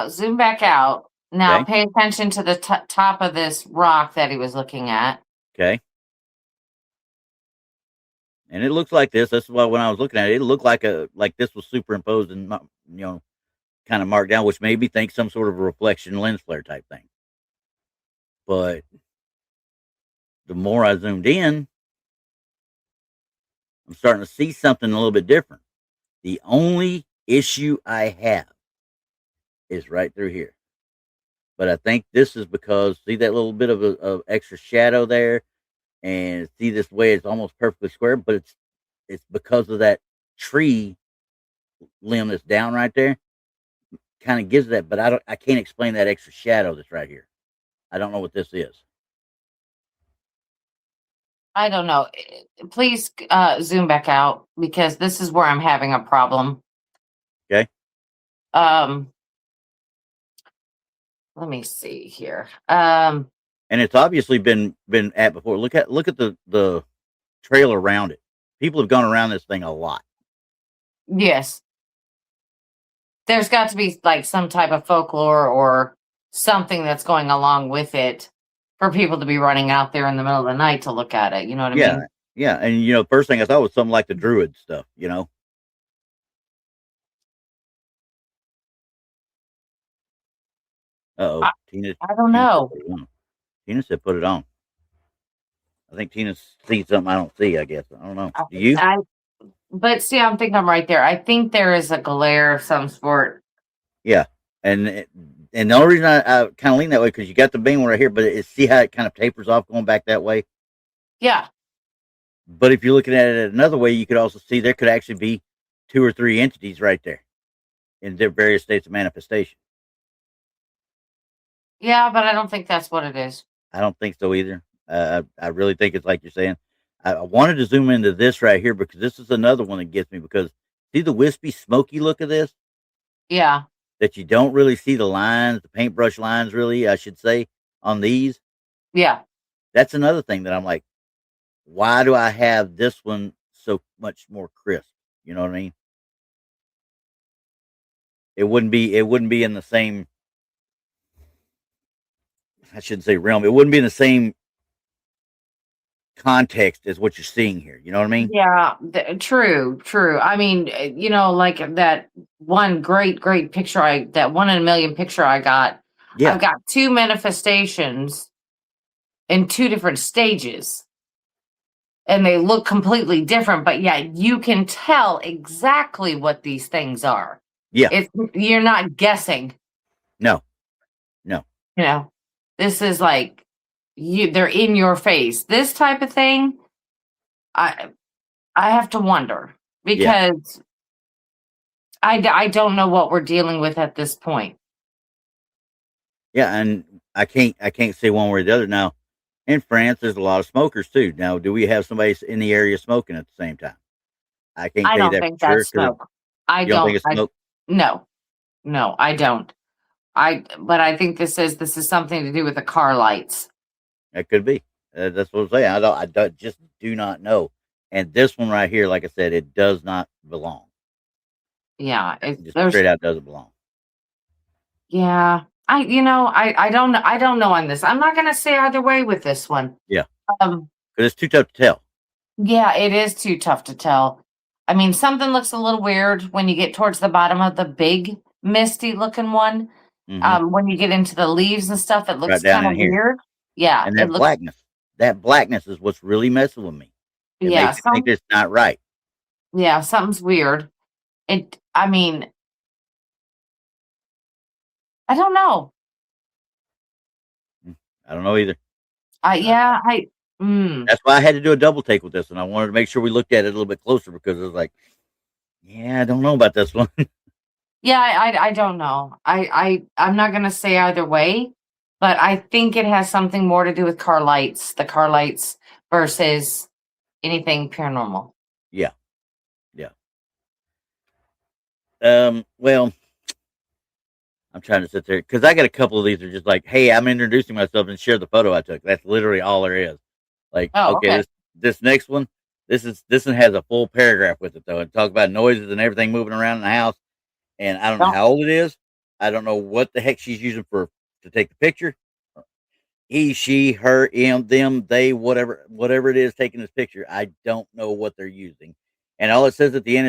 zoom back out. Now Okay, pay attention to the top of this rock that he was looking at. okay, and it looks like this. That's why when I was looking at it, it looked like this was superimposed and kind of marked down, which made me think some sort of a reflection lens flare type thing. But the more I zoomed in, I'm starting to see something a little bit different. The only issue I have is right through here. But I think this is because see that little bit of extra shadow there, and see this way it's almost perfectly square, but it's because of that tree limb that's down right there. Kind of gives that, but I can't explain that extra shadow that's right here. I don't know what this is. I don't know. Please zoom back out, because this is where I'm having a problem. Okay. Um, let me see here. And it's obviously been at before. Look at the trail around it. People have gone around this thing a lot. Yes, there's got to be like some type of folklore or something that's going along with it for people to be running out there in the middle of the night to look at it. You know what I Yeah, mean? yeah, and first thing I thought was something like the druid stuff. Uh oh, I, I don't Tina said know. put it on. Tina said put it on. I think Tina's seen something I don't see. I guess I don't know. Do you? But see, I think I'm right there. I think there is a glare of some sort. Yeah, and and the only reason I kind of lean that way because you got the beam right here, but see how it kind of tapers off going back that way. Yeah. But if you're looking at it another way, you could also see there could actually be 2 or 3 entities right there in their various states of manifestation. Yeah, but I don't think that's what it is. I don't think so either. I really think it's like you're saying. I wanted to zoom into this right here because this is another one that gets me because see the wispy, smoky look of this Yeah. that you don't really see the lines, the paintbrush lines, really, I should say, on these. Yeah. That's another thing that I'm like, why do I have this one so much more crisp? You know what I mean? It wouldn't be in the same, I shouldn't say realm. It wouldn't be in the same context as what you're seeing here. You know what I mean? Yeah, true, true. I mean, like that one great picture that 1 in a million picture I got. Yeah. I've got 2 manifestations in 2 different stages, and they look completely different, but yeah, you can tell exactly what these things are. Yeah. You're not guessing. No. This is like they're in your face. This type of thing, I have to wonder because I don't know what we're dealing with at this point. Yeah, and I can't say one way or the other. Now, in France, there's a lot of smokers too. Now, do we have somebody in the area smoking at the same time? I can't I tell you don't that think for sure that's because smoke. I you don't think don't. it's smoke. No, I don't. But I think this is something to do with the car lights. That could be. That's what I'm saying. I just do not know. And this one right here, like I said, it does not belong. Yeah, Just there's straight out doesn't belong. yeah. I don't know on this. I'm not gonna say either way with this one. Yeah, Um, because it's too tough to tell. yeah, it is too tough to tell. I mean, something looks a little weird when you get towards the bottom of the big misty looking one. Mm-hmm. When you get into the leaves and stuff, it looks Right down kind in of here, weird. Yeah, and it looks. that blackness is what's really messing with me. It Yeah, makes me think it's not right. something's weird. I mean, I don't know. I don't know either. Yeah, mm, That's why I had to do a double take with this one. I wanted to make sure we looked at it a little bit closer because it was like, yeah, I don't know about this one. yeah, I don't know. I'm not gonna say either way, but I think it has something more to do with the car lights versus anything paranormal. Yeah, yeah. Well, I'm trying to sit there because I got a couple of these that are just like, hey, I'm introducing myself and share the photo I took. That's literally all there is. Like, Oh, okay, okay. this next one, this one has a full paragraph with it though. It talks about noises and everything moving around in the house, and I don't know Don't, how old it is. I don't know what the heck she's using to take the picture. He, she, her, him, them, they, whatever it is taking this picture. I don't know what they're using, and all it says at the end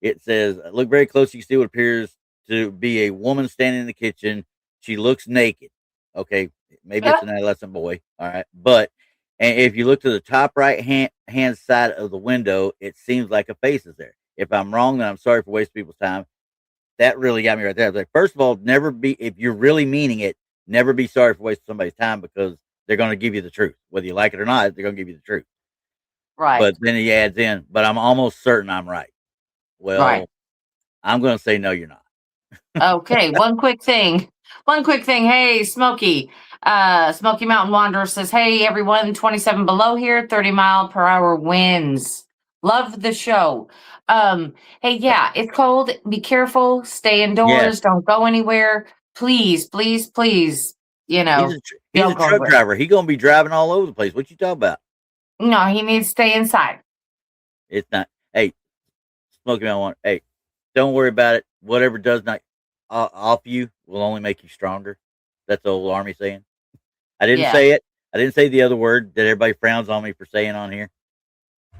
it says look very close. You can see what appears to be a woman standing in the kitchen. She looks naked. Okay, maybe it's an adolescent boy. All right, but and if you look to the top right hand side of the window, it seems like a face is there. If I'm wrong, then I'm sorry for wasting people's time. That really got me right there. I was like, first of all, never be if you're really meaning it, never be sorry for wasting somebody's time because they're going to give you the truth, whether you like it or not. They're going to give you the truth. right, But then he adds in, but I'm almost certain I'm right. right. Well, I'm going to say no, you're not. Okay, one quick thing. One quick thing. Hey, Smokey. Smoky Mountain Wanderer says, hey, everyone, 27 below here, 30-mile-per-hour winds. Love the show. Hey, yeah, it's cold. Be careful. Stay Yes, indoors. Don't go anywhere. Please, please, please, he's a don't go truck anywhere. driver. He's going to be driving all over the place. What you talking about? No, he needs to stay inside. It's not. Hey, Smoky Mountain Wanderer. Hey, don't worry about it. Whatever does not off you will only make you stronger. That's the old army saying. I didn't Yeah, say it. I didn't say the other word that everybody frowns on me for saying on here.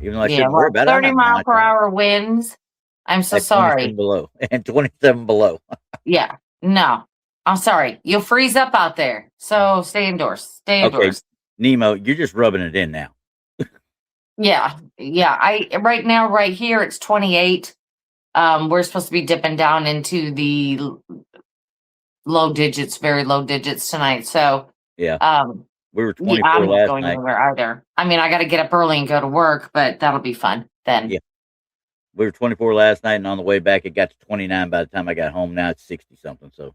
Even though I yeah. shouldn't worry Well, about it. I'm 30 not mile nice per on it. hour winds. I'm so At 27 sorry. below and 27 below. Yeah, no, I'm sorry. You'll freeze up out there. So stay indoors. Stay Okay. indoors. Nemo, you're just rubbing it in now. Yeah. Right now, right here, it's 28. We're supposed to be dipping down into the low digits, very low digits tonight. So, Yeah. um, We were yeah, 24 I'm not last going night. anywhere either. I mean, I got to get up early and go to work, but that'll be fun then. Yeah. We were 24 last night, and on the way back, it got to 29 by the time I got home. Now it's 60 something. So,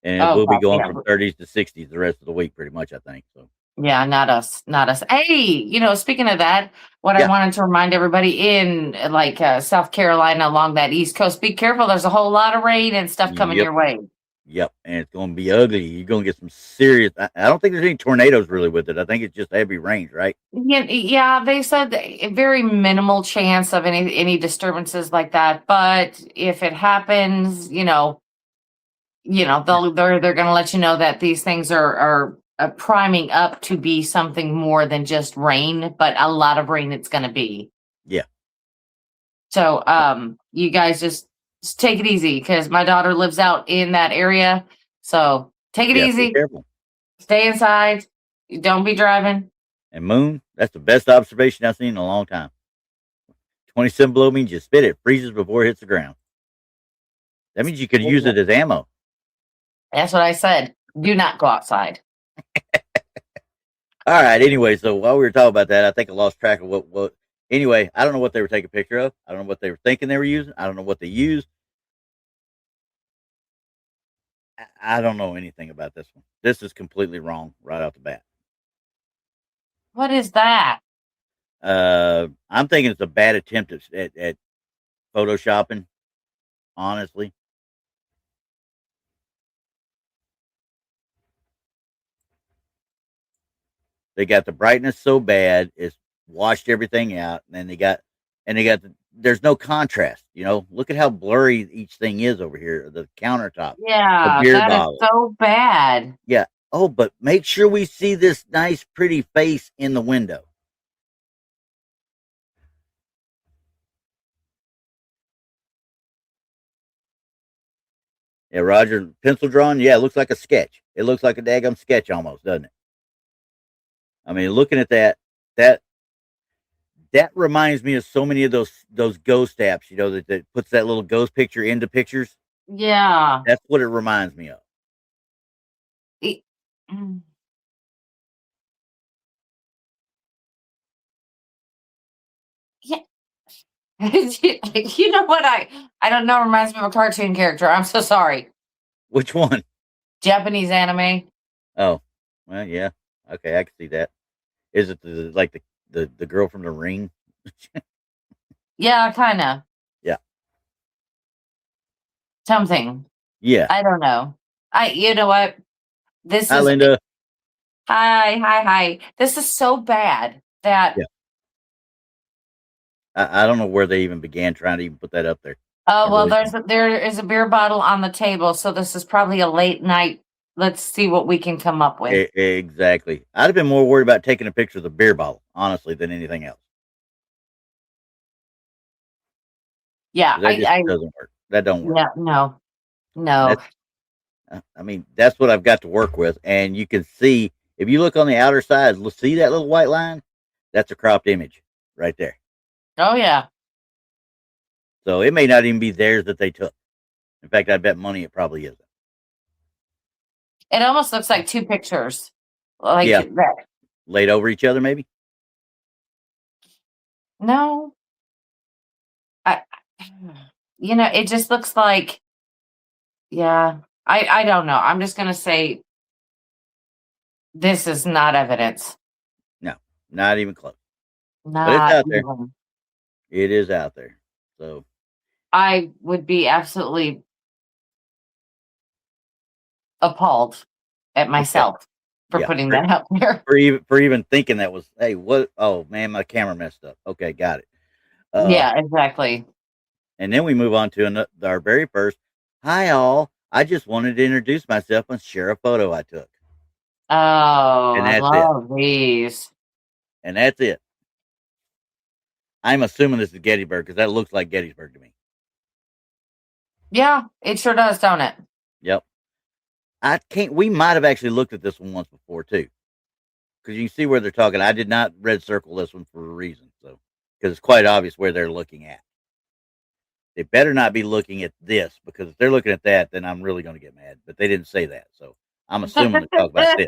and it Oh, will be gosh, going yeah. from 30s to 60s the rest of the week, pretty much, I think. So, Yeah, not us, not us. Hey, speaking of that, what I yeah. wanted to remind everybody in like South Carolina along that East Coast, be careful. There's a whole lot of rain and stuff coming Yep. your way. Yep. And it's going to be ugly. You're going to get some serious. I don't think there's any tornadoes really with it. I think it's just heavy rains, right? Yeah, they said a very minimal chance of any disturbances like that. But if it happens, they're going to let you know that these things are priming up to be something more than just rain, but a lot of rain it's going to be. Yeah. So, you guys just take it easy because my daughter lives out in that area. So take it Yeah. Be easy. careful. Stay inside. Don't be driving. And moon, that's the best observation I've seen in a long time. 27 below means you spit it, freezes before it hits the ground. That means you could use it as ammo. That's what I said. Do not go outside. All right. Anyway, so while we were talking about that, I think I lost track of what. Anyway, I don't know what they were taking a picture of. I don't know what they were thinking they were using. I don't know what they used. I don't know anything about this one. This is completely wrong right off the bat. What is that? I'm thinking it's a bad attempt at photoshopping. Honestly, they got the brightness so bad it's washed everything out, and then there's no contrast. Look at how blurry each thing is over here. The countertop, the Yeah, beer that is bottle. so bad. Yeah. Oh, but make sure we see this nice, pretty face in the window. Yeah, Roger, pencil drawing. Yeah, it looks like a sketch. It looks like a daggum sketch almost, doesn't it? I mean, looking at that that reminds me of so many of those ghost apps. That puts that little ghost picture into pictures. Yeah. That's what it reminds me of. It- mm. Yeah. You know what? I don't know. Reminds me of a cartoon character. I'm so sorry. Which one? Japanese anime. Oh, well, yeah. Okay, I can see that. Is it like the girl from the Ring? Yeah, kind of Yeah, something. yeah. I don't know. You know what? This Hi, is Linda. hi. This is so bad that Yeah, I don't know where they even began trying to even put that up there. I oh well, really don't. there is a beer bottle on the table, so this is probably a late night. Let's see what we can come up with. Exactly. I'd have been more worried about taking a picture of the beer bottle, honestly, than anything else. Yeah, That just doesn't work. That don't work. yeah, no, And no. I mean, that's what I've got to work with. And you can see if you look on the outer side, see that little white line? That's a cropped image right there. Oh yeah, So it may not even be theirs that they took. In fact, I bet money it probably isn't. it almost looks like two pictures, like Yeah, that. laid over each other, maybe. No, I, it just looks like yeah. I don't know. I'm just gonna say this is not evidence. No, not even close. But it's Not out there. even. It is out there. So I would be absolutely appalled at okay, myself for yeah. putting that out there. For even thinking that was, hey, what? Oh man, my camera messed up. Okay, got it. Yeah, exactly. And then we move on to our very first. Hi, all. I just wanted to introduce myself and share a photo I took. Oh, And I that's it. love these. And that's it. I'm assuming this is Gettysburg because that looks like Gettysburg to me. Yeah, it sure does, don't it? Yep. We might have actually looked at this one once before too. because you can see where they're talking. I did not red circle this one for a reason, so because it's quite obvious where they're looking at. They better not be looking at this, because if they're looking at that, then I'm really going to get mad. But they didn't say that, so I'm assuming they're talking about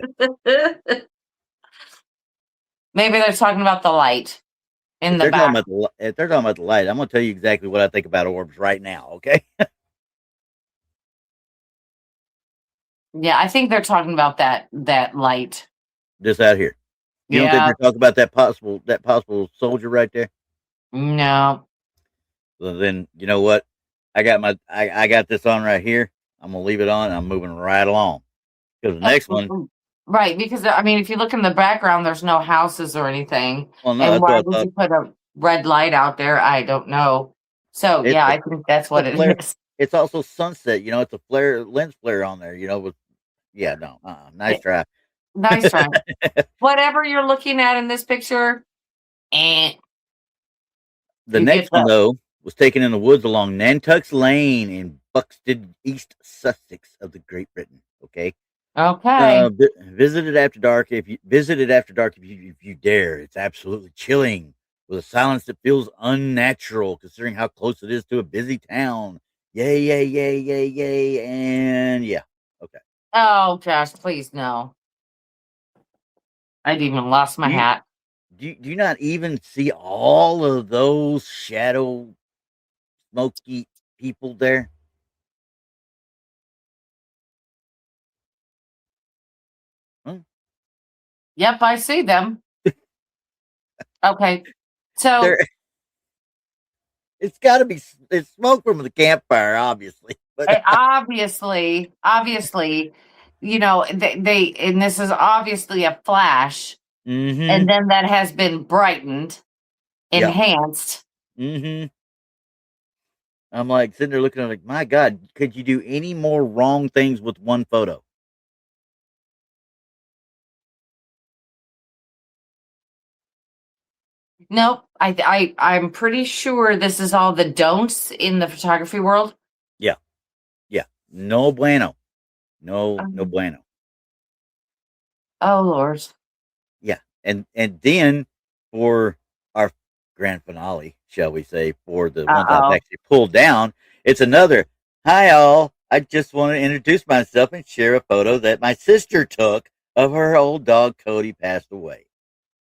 this. Maybe they're talking about the light in the back. If they're talking about the light, I'm going to tell you exactly what I think about orbs right now. Okay. Yeah, I think they're talking about that light. This out here. You don't think they're talking about that possible soldier right there? No. So then you know what? I got this on right here. I'm gonna leave it on. And I'm moving right along, because the next one. Right, because I mean, if you look in the background, there's no houses or anything. Well, no, and why would you put a red light out there? I don't know. So yeah, I think that's what it is. It's also sunset. You know, it's a lens flare on there. You know, with no, nice try. Nice try. Whatever you're looking at in this picture, the next one though was taken in the woods along Nantuck's Lane in Buxted, East Sussex of the Great Britain. Okay. Okay. Visited after dark if you dare. It's absolutely chilling, with a silence that feels unnatural considering how close it is to a busy town. Yay, yay, yay, yay, yay, and yeah. Okay. Oh gosh, please no. I'd even lost my hat. Do you not even see all of those shadow smoky people there? Huh? Yep, I see them. Okay. So it's got to be smoke from the campfire, obviously. But obviously, you know, they and this is obviously a flash, and then that has been brightened, enhanced. I'm like sitting there looking at like, my God, could you do any more wrong things with one photo? Nope. I'm pretty sure this is all the don'ts in the photography world. Yeah. No bueno. No bueno. Oh Lord. Yeah. And then for our grand finale, shall we say, for the ones I've actually pulled down, it's another, hi all. I just want to introduce myself and share a photo that my sister took of her old dog Cody passed away.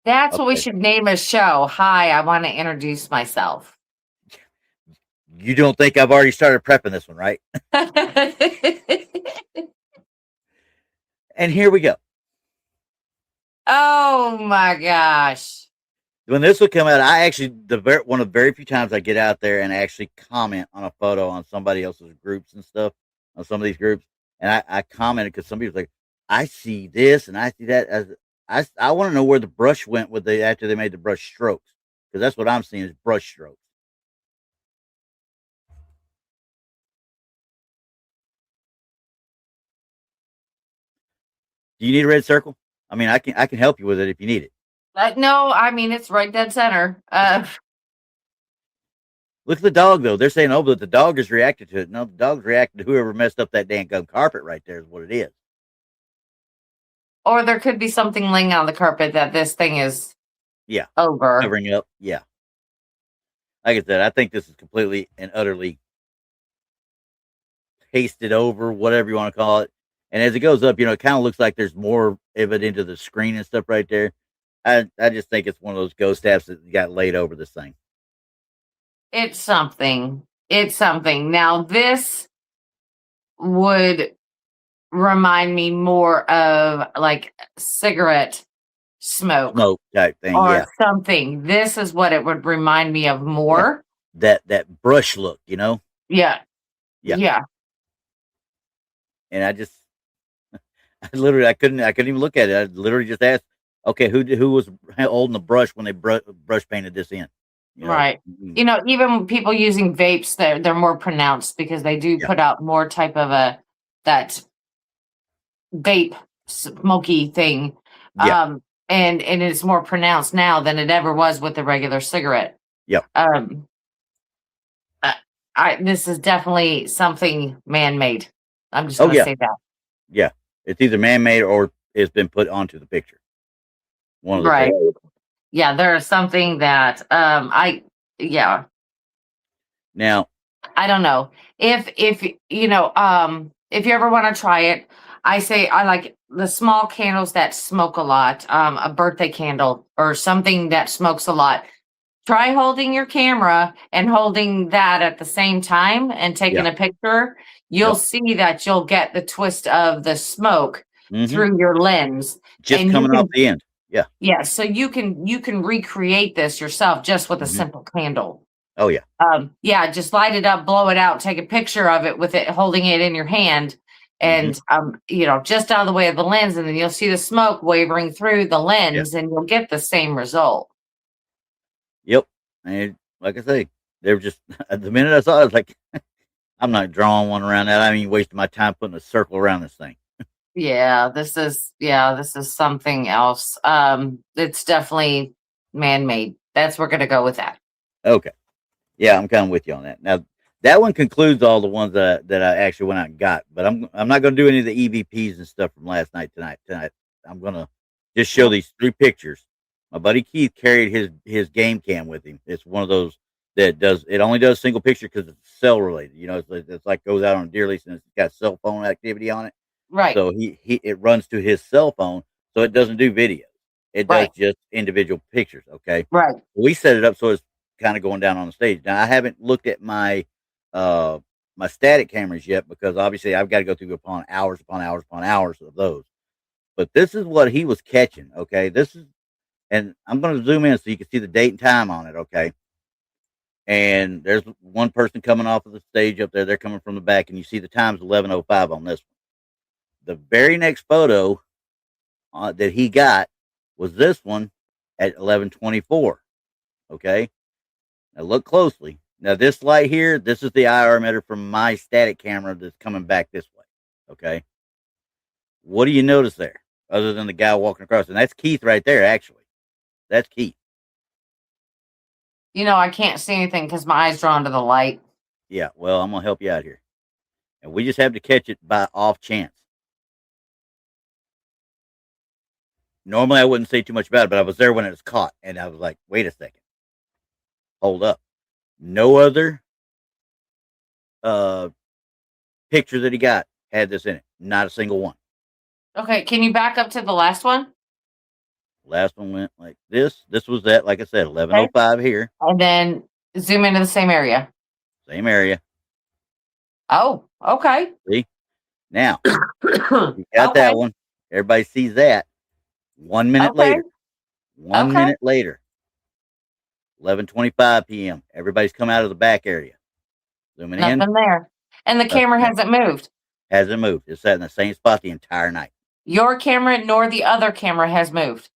That's what we should name a show. Hi, I want to introduce myself. You don't think I've already started prepping this one, right? And here we go. Oh my gosh. When this would come out, I actually, one of the very few times I get out there and actually comment on a photo on somebody else's groups and stuff, on some of these groups. And I commented because somebody was like, I see this and I see that. I want to know where the brush went after they made the brush strokes, because that's what I'm seeing is brush strokes. Do you need a red circle? I mean, I can help you with it if you need it. No, I mean, it's right dead center. Look at the dog, though. They're saying, oh, but the dog is reacted to it. No, the dog's reacted to whoever messed up that damn gum carpet right there is what it is. Or there could be something laying on the carpet that this thing is over. Covering up. Yeah. Like I said, I think this is completely and utterly pasted over, whatever you want to call it. And as it goes up, it kind of looks like there's more of it into the screen and stuff right there. I just think it's one of those ghost apps that got laid over this thing. It's something. Now, this would remind me more of like cigarette smoke type thing, or something. This is what it would remind me of more. Yeah. That brush look, Yeah. And I couldn't even look at it. I literally just asked, okay, who was holding the brush when they brush painted this in? Right. Even people using vapes, they're more pronounced because they do put out more type of that vape smoky thing. And it's more pronounced now than it ever was with the regular cigarette. This is definitely something man-made. I'm just going to say that. Yeah. It's either man-made or it's been put onto the picture. one of the Right. two. Yeah, there is something that yeah. Now, I don't know. If you know, if you ever want to try it, I say I like the small candles that smoke a lot, a birthday candle or something that smokes a lot. Try holding your camera and holding that at the same time and taking yeah, a picture. You'll yep, see that you'll get the twist of the smoke hmm through your lens. just And you coming off can, the end. Yeah, yeah, so you can recreate this yourself just with a hmm simple candle. oh yeah, Yeah, just light it up, blow it out, take a picture of it with it holding it in your hand, hmm and just out of the way of the lens, and then you'll see the smoke wavering through the yeah, lens, and you'll get the same result. yep. And like I say, they were just the minute I saw it, I was like, I'm not drawing one around that. I mean, wasting my time putting a circle around this thing. This is something else. It's definitely man-made. We're gonna go with that. Okay. Yeah, I'm kind of with you on that. Now, that one concludes all the ones that I actually went out and got. But I'm not going to do any of the EVPs and stuff from last night tonight. I'm going to just show Well, these 3 pictures. My buddy Keith carried his game cam with him. It's one of those that does it only does single picture because it's cell related. You know, it's like goes out on a deer lease and it's got cell phone activity on it. right, So he it runs to his cell phone, so it doesn't do video. It does right, just individual pictures. Okay, right. we set it up so it's kind of going down on the stage. Now I haven't looked at uh my static cameras yet because obviously I've got to go through upon hours of those. But this is what he was catching. Okay, this is, and I'm going to zoom in so you can see the date and time on it. Okay, and there's one person coming off of the stage up there. They're coming from the back, and you see the time's 11:05 on this one. The very next photo that he got was this one at 11:24. Okay, now look closely. Now this light here, this is the IR emitter from my static camera that's coming back this way. Okay, what do you notice there, other than the guy walking across? And that's Keith right there. Actually, that's Keith. I can't see anything because my eyes drawn to the light. Yeah. Well, I'm gonna help you out here, and we just have to catch it by off chance. Normally, I wouldn't say too much about it, but I was there when it was caught, and I was like, "Wait a second, hold up." No other uh picture that he got had this in it. Not a single one. Okay, can you back up to the last one? Last one went like this. This was at, like I said, Okay. 11:05 here. And then zoom into the same area. Same area. Oh, okay. See? Now, you got Okay. that one. Everybody sees that. 1 minute Okay. later. One Okay. minute later. 11:25 p.m. Everybody's come out of the back area. Zooming in. Nothing there. And the Nothing camera there. hasn't moved. Hasn't moved. It's sat in the same spot the entire night. Your camera nor the other camera has moved.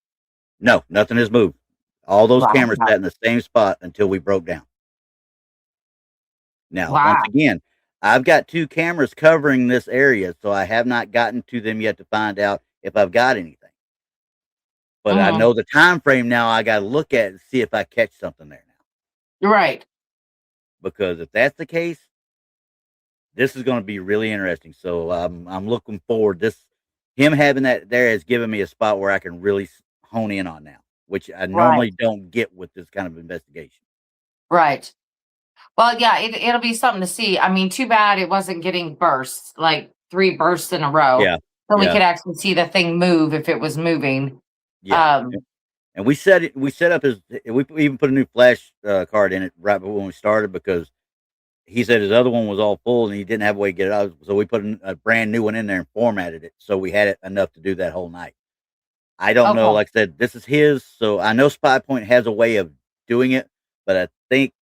No, nothing has moved. All those cameras Wow. sat in the same spot until we broke down. Now, once Wow. again, I've got 2 cameras covering this area, so I have not gotten to them yet to find out if I've got anything. But I Mhm. know the time frame now. I got to look at it and see if I catch something there now. Right. Because if that's the case, this is going to be really interesting. So I'm looking forward. Him having that there has given me a spot where I can really hone in on now, which I Right. normally don't get with this kind of investigation. Right. Well, yeah, it'll be something to see. I mean, too bad it wasn't getting bursts, like 3 bursts in a row. Yeah, So we yeah, could actually see the thing move if it was moving. yeah. Um, And we set it. We set up his. We even put a new flash card in it right before when we started because he said his other one was all full and he didn't have a way to get it out. So we put a brand new one in there and formatted it so we had it enough to do that whole night. I don't know. okay. Like I said, this is his, so I know Spy Point has a way of doing it, but I think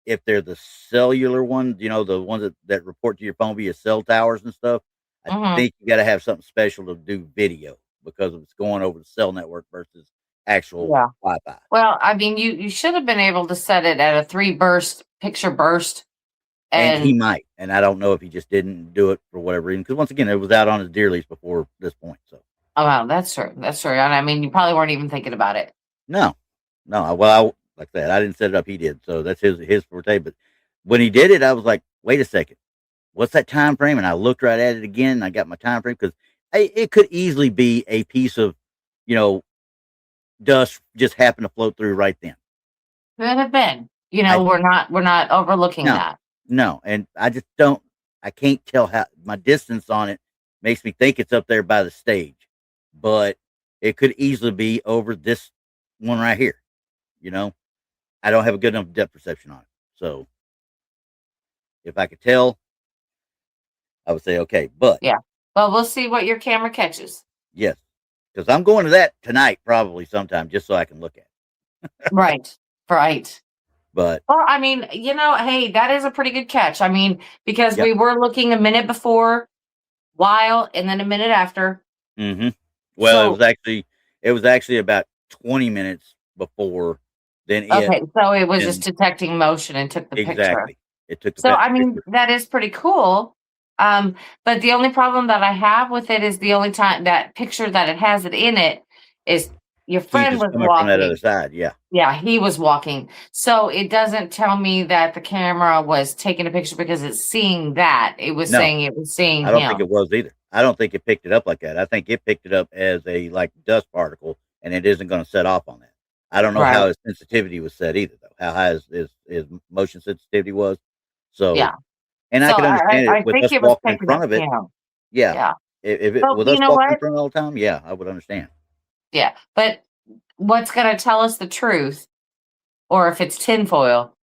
if they're the cellular ones, the ones that report to your phone via cell towers and stuff, I Mhm. think you got to have something special to do video because it's going over the cell network versus actual Yeah. Wi-Fi. Well, I mean, you should have been able to set it at a 3 burst picture burst And he and might, and I don't know if he just didn't do it for whatever reason. Because once again, it was out on his deer lease before this point. So oh, wow, that's true. That's true. And I mean, you probably weren't even thinking about it. no, no. Well, like that, I didn't set it up. He did. So that's his forte. But when he did it, I was like, wait a second, what's that time frame? And I looked right at it again. And I got my time frame because it could easily be a piece of, you know, dust just happened to float through right then. Could have been. You know, we're not overlooking that. No, and I can't tell how my distance on it makes me think it's up there by the stage, but it could easily be over this one right here. You know, I don't have a good enough depth perception on it. So if I could tell, I would say okay. But yeah, well, we'll see what your camera catches. Yes, because I'm going to that tonight probably sometime just so I can look at it. Right. But well, I mean, you know, hey, that is a pretty good catch. I mean, because we were looking a minute before, while, and then a minute after. Mm-hmm. Well, so, it was actually about 20 minutes before. Then so it was just detecting motion and took the picture. Exactly. It took the so I mean, picture. That is pretty cool. But the only problem that I have with it is the only time that picture that it has it in it is your friend was walking from that other side. Yeah. Yeah, he was walking. So it doesn't tell me that the camera was taking a picture because it's seeing that. It was saying it was seeing I don't think it was either. I don't think it picked it up like that. I think it picked it up as a like dust particle, and it isn't going to set off on that. I don't know how his sensitivity was set either, though. How high his motion sensitivity was. So yeah, and I can understand it with us walking in front of it. Yeah. If it with us walking in front all the time, yeah, I would understand. Yeah, but what's going to tell us the truth, or if it's tinfoil,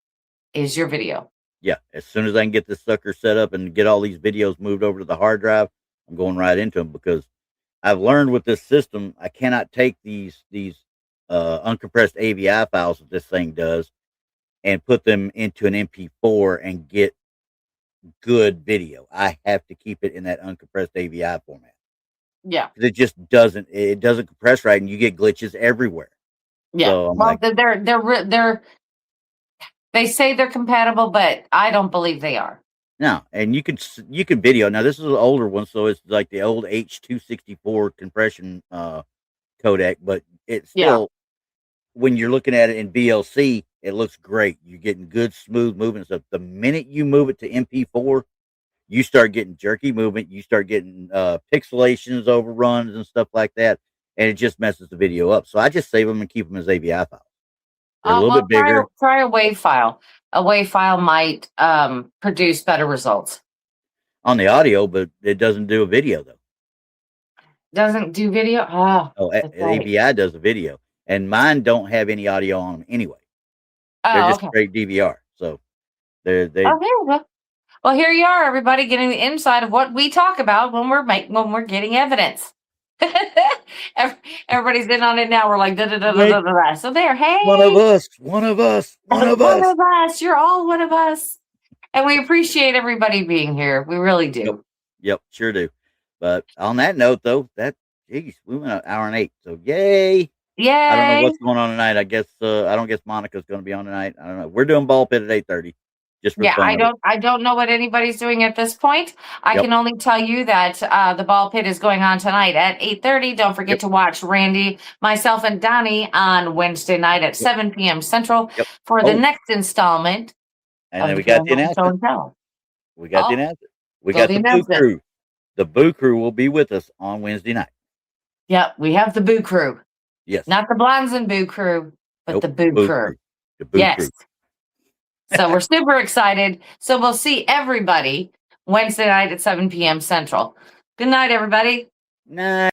is your video. Yeah, as soon as I can get this sucker set up and get all these videos moved over to the hard drive, I'm going right into them because I've learned with this system I cannot take these uncompressed AVI files that this thing does and put them into an MP4 and get good video. I have to keep it in that uncompressed AVI format. Yeah, it just doesn't compress right, and you get glitches everywhere. Yeah, so they say they're compatible, but I don't believe they are. No, and you can video. Now this is an older one, so it's like the old H.264 compression codec, but it's still when you're looking at it in VLC, it looks great. You're getting good smooth movement stuff. The minute you move it to MP4, you start getting jerky movement. You start getting pixelations, overruns, and stuff like that, and it just messes the video up. So I just save them and keep them as AVI files. They're a little bit bigger. Try a WAV file. A WAV file might produce better results on the audio, but it doesn't do a video though. Doesn't do video? Oh, AVI does a video, and mine don't have any audio on them anyway. They're just straight DVR. So they. Oh, there we go. Well, here you are, everybody, getting the inside of what we talk about when we're getting evidence. Everybody's in on it now. We're like da da da da da da. So there, hey, one of us. You're all one of us, and we appreciate everybody being here. We really do. Yep, sure do. But on that note, though, we went an hour and 8. So yay! I don't know what's going on tonight. I guess I don't guess Monica's going to be on tonight. I don't know. We're doing ball pit at 8:30. Just for fun. I don't know what anybody's doing at this point. I can only tell you that the ball pit is going on tonight at 8:30. Don't forget to watch Randy, myself, and Donnie on Wednesday night at 7 p.m. Central for the next installment. And then we got the announcement. We got the announcement. We got the Boo Crew. The Boo Crew will be with us on Wednesday night. Yep, we have the Boo Crew. Yes. Not the Blondes and Boo Crew, but the Boo Crew. The Boo Crew. So we're super excited. So we'll see everybody Wednesday night at 7 p.m. Central. Good night, everybody. Night.